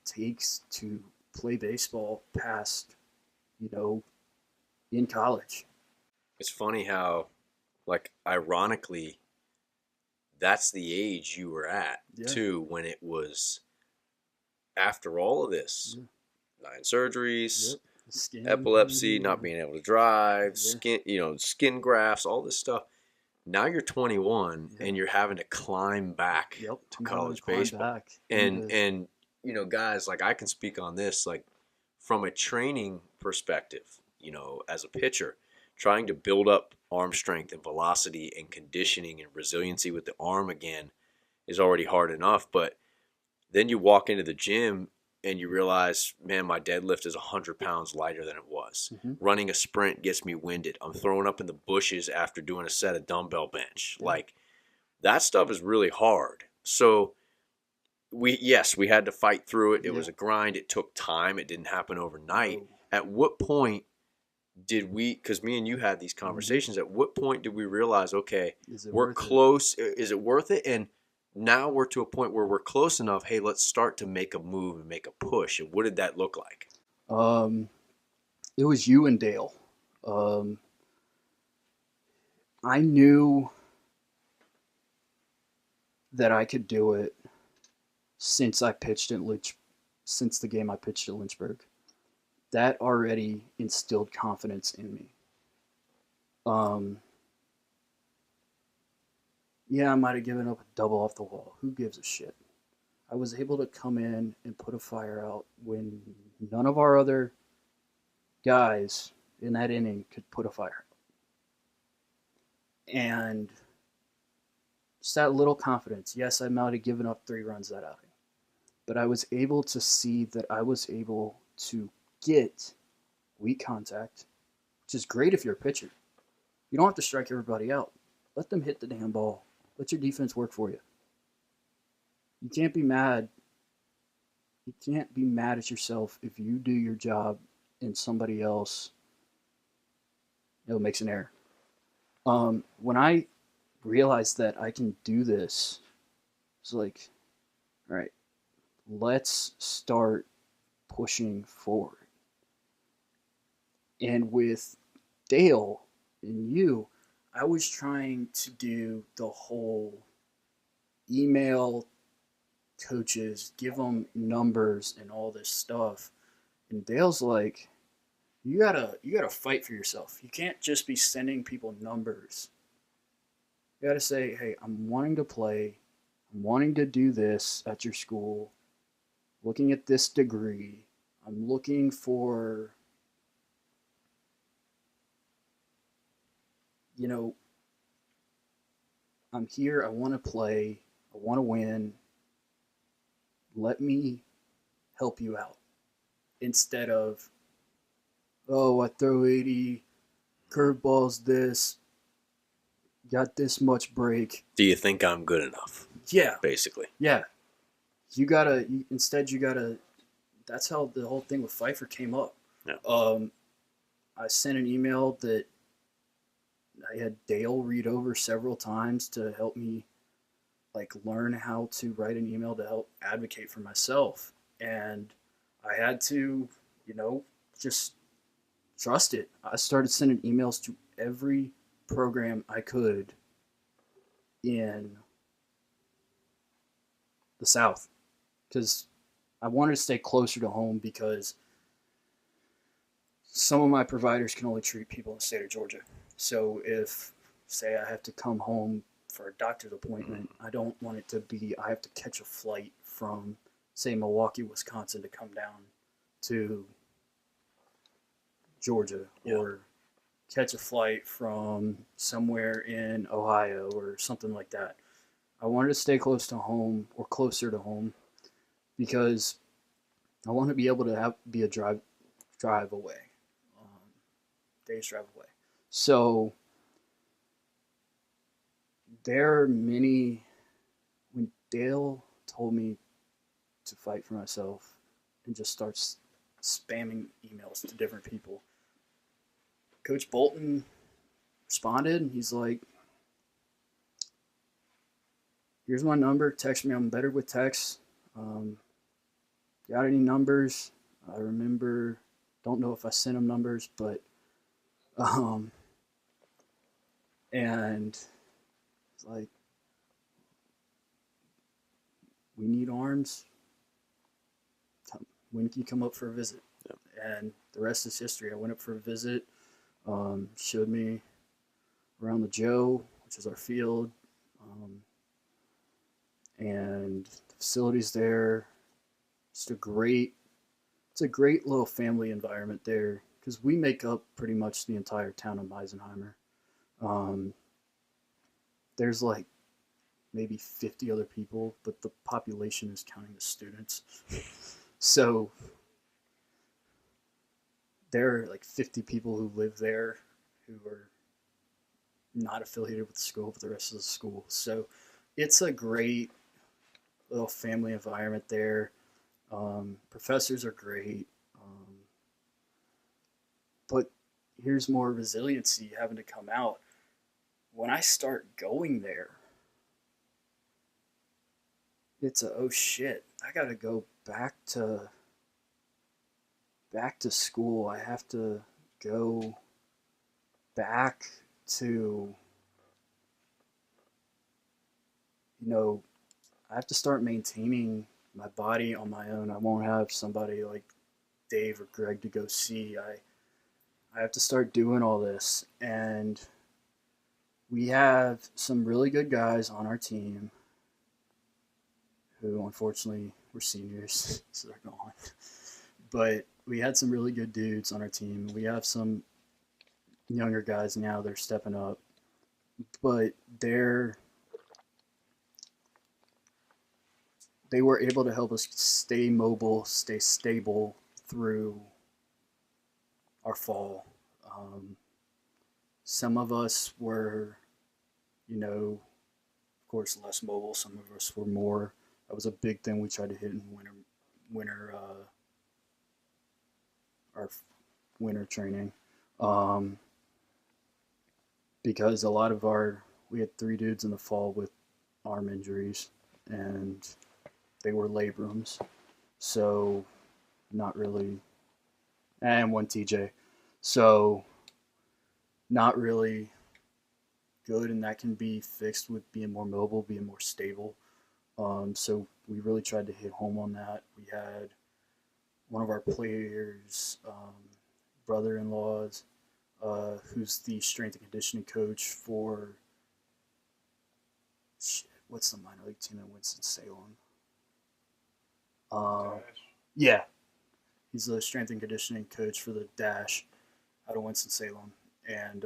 takes to play baseball past, in college. It's funny how, like, ironically, that's the age you were at, too, when it was after all of this. Yeah. 9 surgeries, epilepsy, not being able to drive, skin grafts, all this stuff. Now you're 21 and you're having to climb back to college baseball. And guys, like, I can speak on this, like, from a training perspective, as a pitcher, trying to build up arm strength and velocity and conditioning and resiliency with the arm again is already hard enough. But then you walk into the gym and you realize, man, my deadlift is 100 pounds lighter than it was. Mm-hmm. Running a sprint gets me winded. I'm throwing up in the bushes after doing a set of dumbbell bench. Yeah. Like, that stuff is really hard. So we had to fight through it. It was a grind. It took time. It didn't happen overnight. Oh. At what point did we, because me and you had these conversations, at what point did we realize, okay, we're close, is it worth it? And now we're to a point where we're close enough, hey, let's start to make a move and make a push. And what did that look like? It was you and Dale. I knew that I could do it since the game I pitched at Lynchburg. That already instilled confidence in me. Yeah, I might have given up a double off the wall. Who gives a shit? I was able to come in and put a fire out when none of our other guys in that inning could put a fire. And just that little confidence. Yes, I might have given up 3 runs that outing, but I was able to see that I was able to get weak contact, which is great if you're a pitcher. You don't have to strike everybody out. Let them hit the damn ball. Let your defense work for you. You can't be mad. You can't be mad at yourself if you do your job and somebody else makes an error. When I realized that I can do this, it's like, all right, let's start pushing forward. And with Dale and you, I was trying to do the whole email coaches, give them numbers and all this stuff. And Dale's like, you gotta fight for yourself. You can't just be sending people numbers. You gotta say, hey, I'm wanting to play. I'm wanting to do this at your school. Looking at this degree. I'm looking for, I'm here. I want to play. I want to win. Let me help you out. Instead of, oh, I throw 80, curveballs this, got this much break. Do you think I'm good enough? Yeah. Basically. Yeah. Instead you gotta, that's how the whole thing with Pfeiffer came up. Yeah. I sent an email that I had Dale read over several times to help me learn how to write an email to help advocate for myself. And I had to, just trust it. I started sending emails to every program I could in the South because I wanted to stay closer to home because some of my providers can only treat people in the state of Georgia. So if, say, I have to come home for a doctor's appointment, I don't want it to be I have to catch a flight from, say, Milwaukee, Wisconsin to come down to Georgia, or catch a flight from somewhere in Ohio or something like that. I wanted to stay close to home or closer to home because I want to be able to be a drive away, day's drive away. So there are many, when Dale told me to fight for myself and just start spamming emails to different people, Coach Bolton responded and he's like, here's my number, text me, I'm better with text. Got any numbers? I remember, don't know if I sent him numbers, but and it's like, we need arms. When can you come up for a visit? Yep. And the rest is history. I went up for a visit, showed me around the Joe, which is our field, and the facilities there. It's a great little family environment there because we make up pretty much the entire town of Eisenheimer. There's maybe 50 other people, but the population is counting the students. So there are 50 people who live there who are not affiliated with the school, but the rest of the school. So it's a great little family environment there. Professors are great. But here's more resiliency having to come out. When I start going there, it's oh shit, I gotta go back to school. I have to go back to, I have to start maintaining my body on my own. I won't have somebody like Dave or Greg to go see. I have to start doing all this. And we have some really good guys on our team who unfortunately were seniors, so they're gone. But we had some really good dudes on our team. We have some younger guys now. They're stepping up, but they were able to help us stay mobile, stay stable through our fall. Um, some of us were, of course, less mobile. Some of us were more. That was a big thing we tried to hit in our winter training, um, because a lot of we had 3 dudes in the fall with arm injuries, and they were labrums, so not really, and one TJ, so not really good, and that can be fixed with being more mobile, being more stable. So we really tried to hit home on that. We had one of our players' brother-in-laws, who's the strength and conditioning coach for what's the minor league team in Winston-Salem? Yeah, he's the strength and conditioning coach for the Dash out of Winston-Salem, and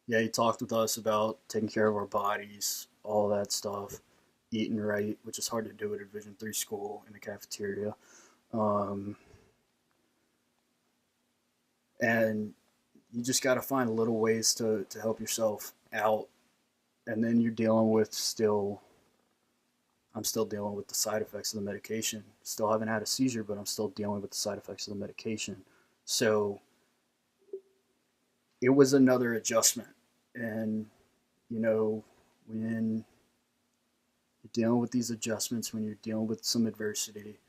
yeah, he talked with us about taking care of our bodies, all that stuff, eating right, which is hard to do at a Division III school in the cafeteria. And you just got to find little ways to help yourself out. And then you're dealing with I'm still dealing with the side effects of the medication. Still haven't had a seizure, but I'm still dealing with the side effects of the medication. So it was another adjustment. And, when you're dealing with these adjustments, when you're dealing with some adversity,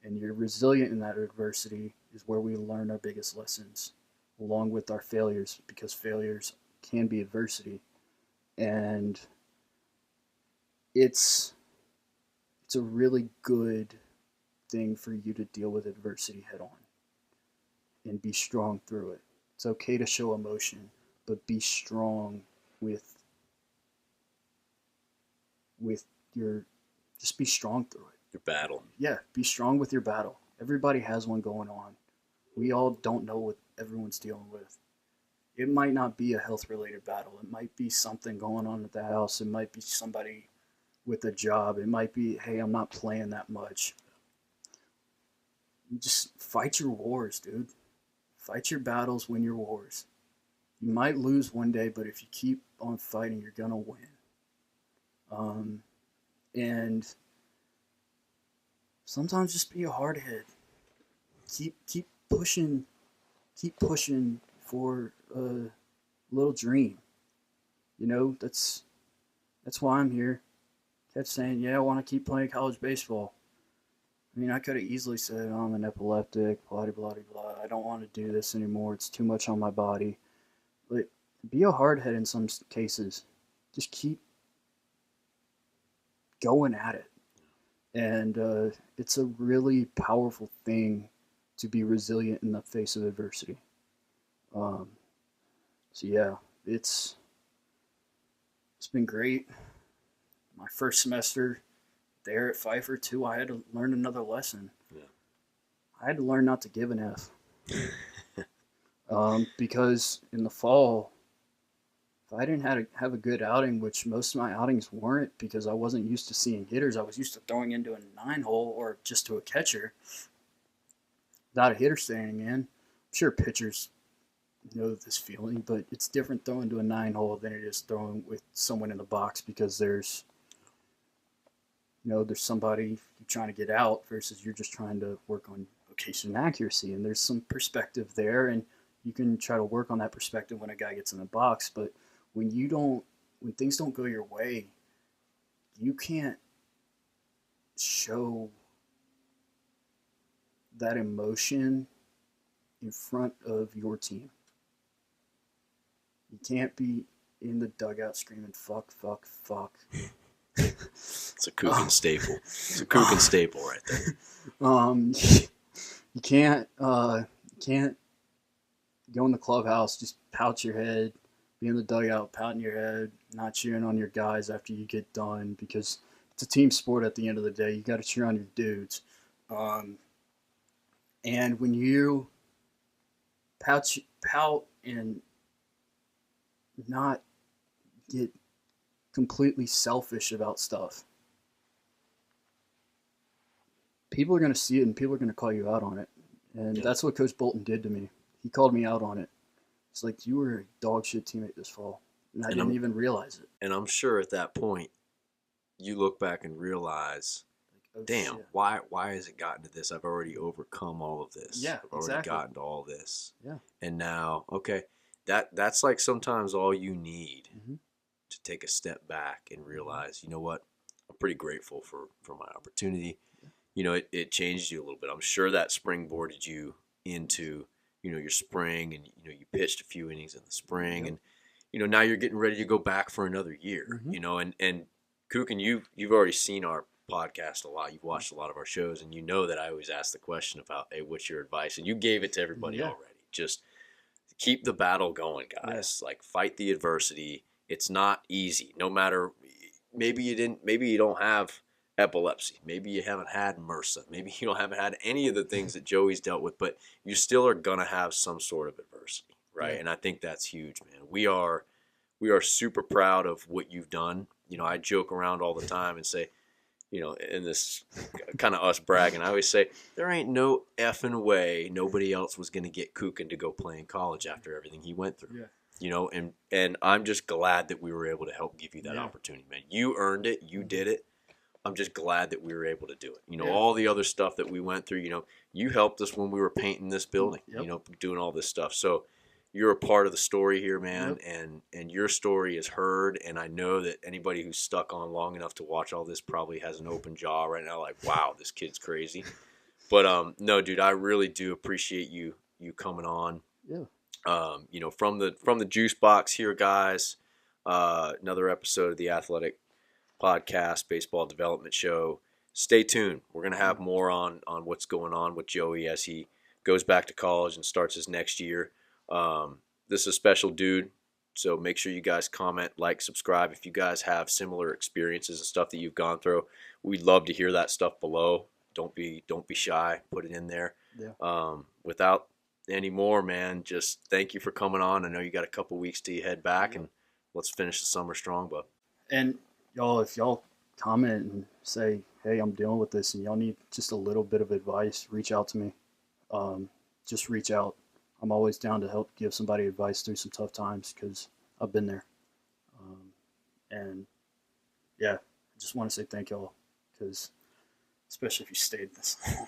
and you're resilient in that adversity, is where we learn our biggest lessons, along with our failures, because failures can be adversity. And it's a really good thing for you to deal with adversity head on and be strong through it. It's okay to show emotion, but be strong with just be strong through it. Your battle. Yeah, be strong with your battle. Everybody has one going on. We all don't know what everyone's dealing with. It might not be a health-related battle. It might be something going on at the house. It might be somebody with a job. It might be, hey, I'm not playing that much. You just fight your wars, dude. Fight your battles, win your wars. You might lose one day, but if you keep on fighting, you're going to win. And sometimes just be a hardhead. Keep pushing for a little dream. That's why I'm here. Kept saying, yeah, I want to keep playing college baseball. I mean, I could have easily said, oh, I'm an epileptic, blah, blah, blah, blah. I don't want to do this anymore. It's too much on my body. But be a hardhead in some cases. Just keep going at it. And it's a really powerful thing to be resilient in the face of adversity. So yeah, it's been great. My first semester there at Pfeiffer too, I had to learn another lesson. Yeah. I had to learn not to give an F. Because in the fall, if I didn't have a good outing, which most of my outings weren't because I wasn't used to seeing hitters, I was used to throwing into a 9-hole or just to a catcher without a hitter standing in. I'm sure pitchers know this feeling, but it's different throwing to a 9-hole than it is throwing with someone in the box because there's somebody you're trying to get out versus you're just trying to work on location and accuracy. And there's some perspective there, and you can try to work on that perspective when a guy gets in the box. But when things don't go your way, you can't show that emotion in front of your team. You can't be in the dugout screaming, fuck, fuck, fuck. It's a Kooken staple. It's a Kooken staple right there. You can't go in the clubhouse, just pout your head, be in the dugout, pouting your head, not cheering on your guys after you get done, because it's a team sport at the end of the day. You got to cheer on your dudes. And when you pout and not get completely selfish about stuff, people are going to see it and people are going to call you out on it. And that's what Coach Bolton did to me. He called me out on it. It's like, you were a dog shit teammate this fall, and I didn't even realize it. And I'm sure at that point, you look back and realize, damn, why has it gotten to this? I've already overcome all of this. Yeah, I've already gotten to all this. Yeah. And now, okay, that's like sometimes all you need to take a step back and realize, you know what? I'm pretty grateful for my opportunity. Yeah. You know, it changed you a little bit. I'm sure that springboarded you into, you know, your spring, and, you know, you pitched a few innings in the spring, and, you know, now you're getting ready to go back for another year, you know, and Kooken, you've already seen our podcast a lot. You've watched a lot of our shows, and you know that I always ask the question about, hey, what's your advice? And you gave it to everybody already. Just keep the battle going, guys. Like, fight the adversity. It's not easy. No matter, maybe you don't have epilepsy. Maybe you haven't had MRSA. Maybe you haven't had any of the things that Joey's dealt with, but you still are going to have some sort of adversity, right? Yeah. And I think that's huge, man. We are super proud of what you've done. You know, I joke around all the time and say, you know, in this kind of us bragging, I always say, there ain't no effing way nobody else was going to get Kooken to go play in college after everything he went through. Yeah. You know, and I'm just glad that we were able to help give you that opportunity, man. You earned it. You did it. I'm just glad that we were able to do it. You know, all the other stuff that we went through, you know, you helped us when we were painting this building, you know, doing all this stuff. So you're a part of the story here, man, and your story is heard, and I know that anybody who's stuck on long enough to watch all this probably has an open jaw right now, like, wow, this kid's crazy. But no, dude, I really do appreciate you coming on. Yeah. You know, from the juice box here, guys. Another episode of the Athletic Podcast, Baseball Development Show. Stay tuned. We're gonna have more on what's going on with Joey as he goes back to college and starts his next year. This is a special dude, so make sure you guys comment, like, subscribe. If you guys have similar experiences and stuff that you've gone through, we'd love to hear that stuff below. Don't be shy. Put it in there. Yeah. Without any more, man, just thank you for coming on. I know you got a couple weeks till you head back, and let's finish the summer strong, bud. And y'all, if y'all comment and say, hey, I'm dealing with this, and y'all need just a little bit of advice, reach out to me. Just reach out. I'm always down to help give somebody advice through some tough times, because I've been there. And yeah, I just want to say thank y'all, because especially if you stayed this long.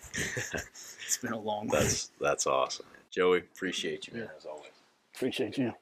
It's been a long day. That's awesome, man. Joey, appreciate you, man, as always. Appreciate you.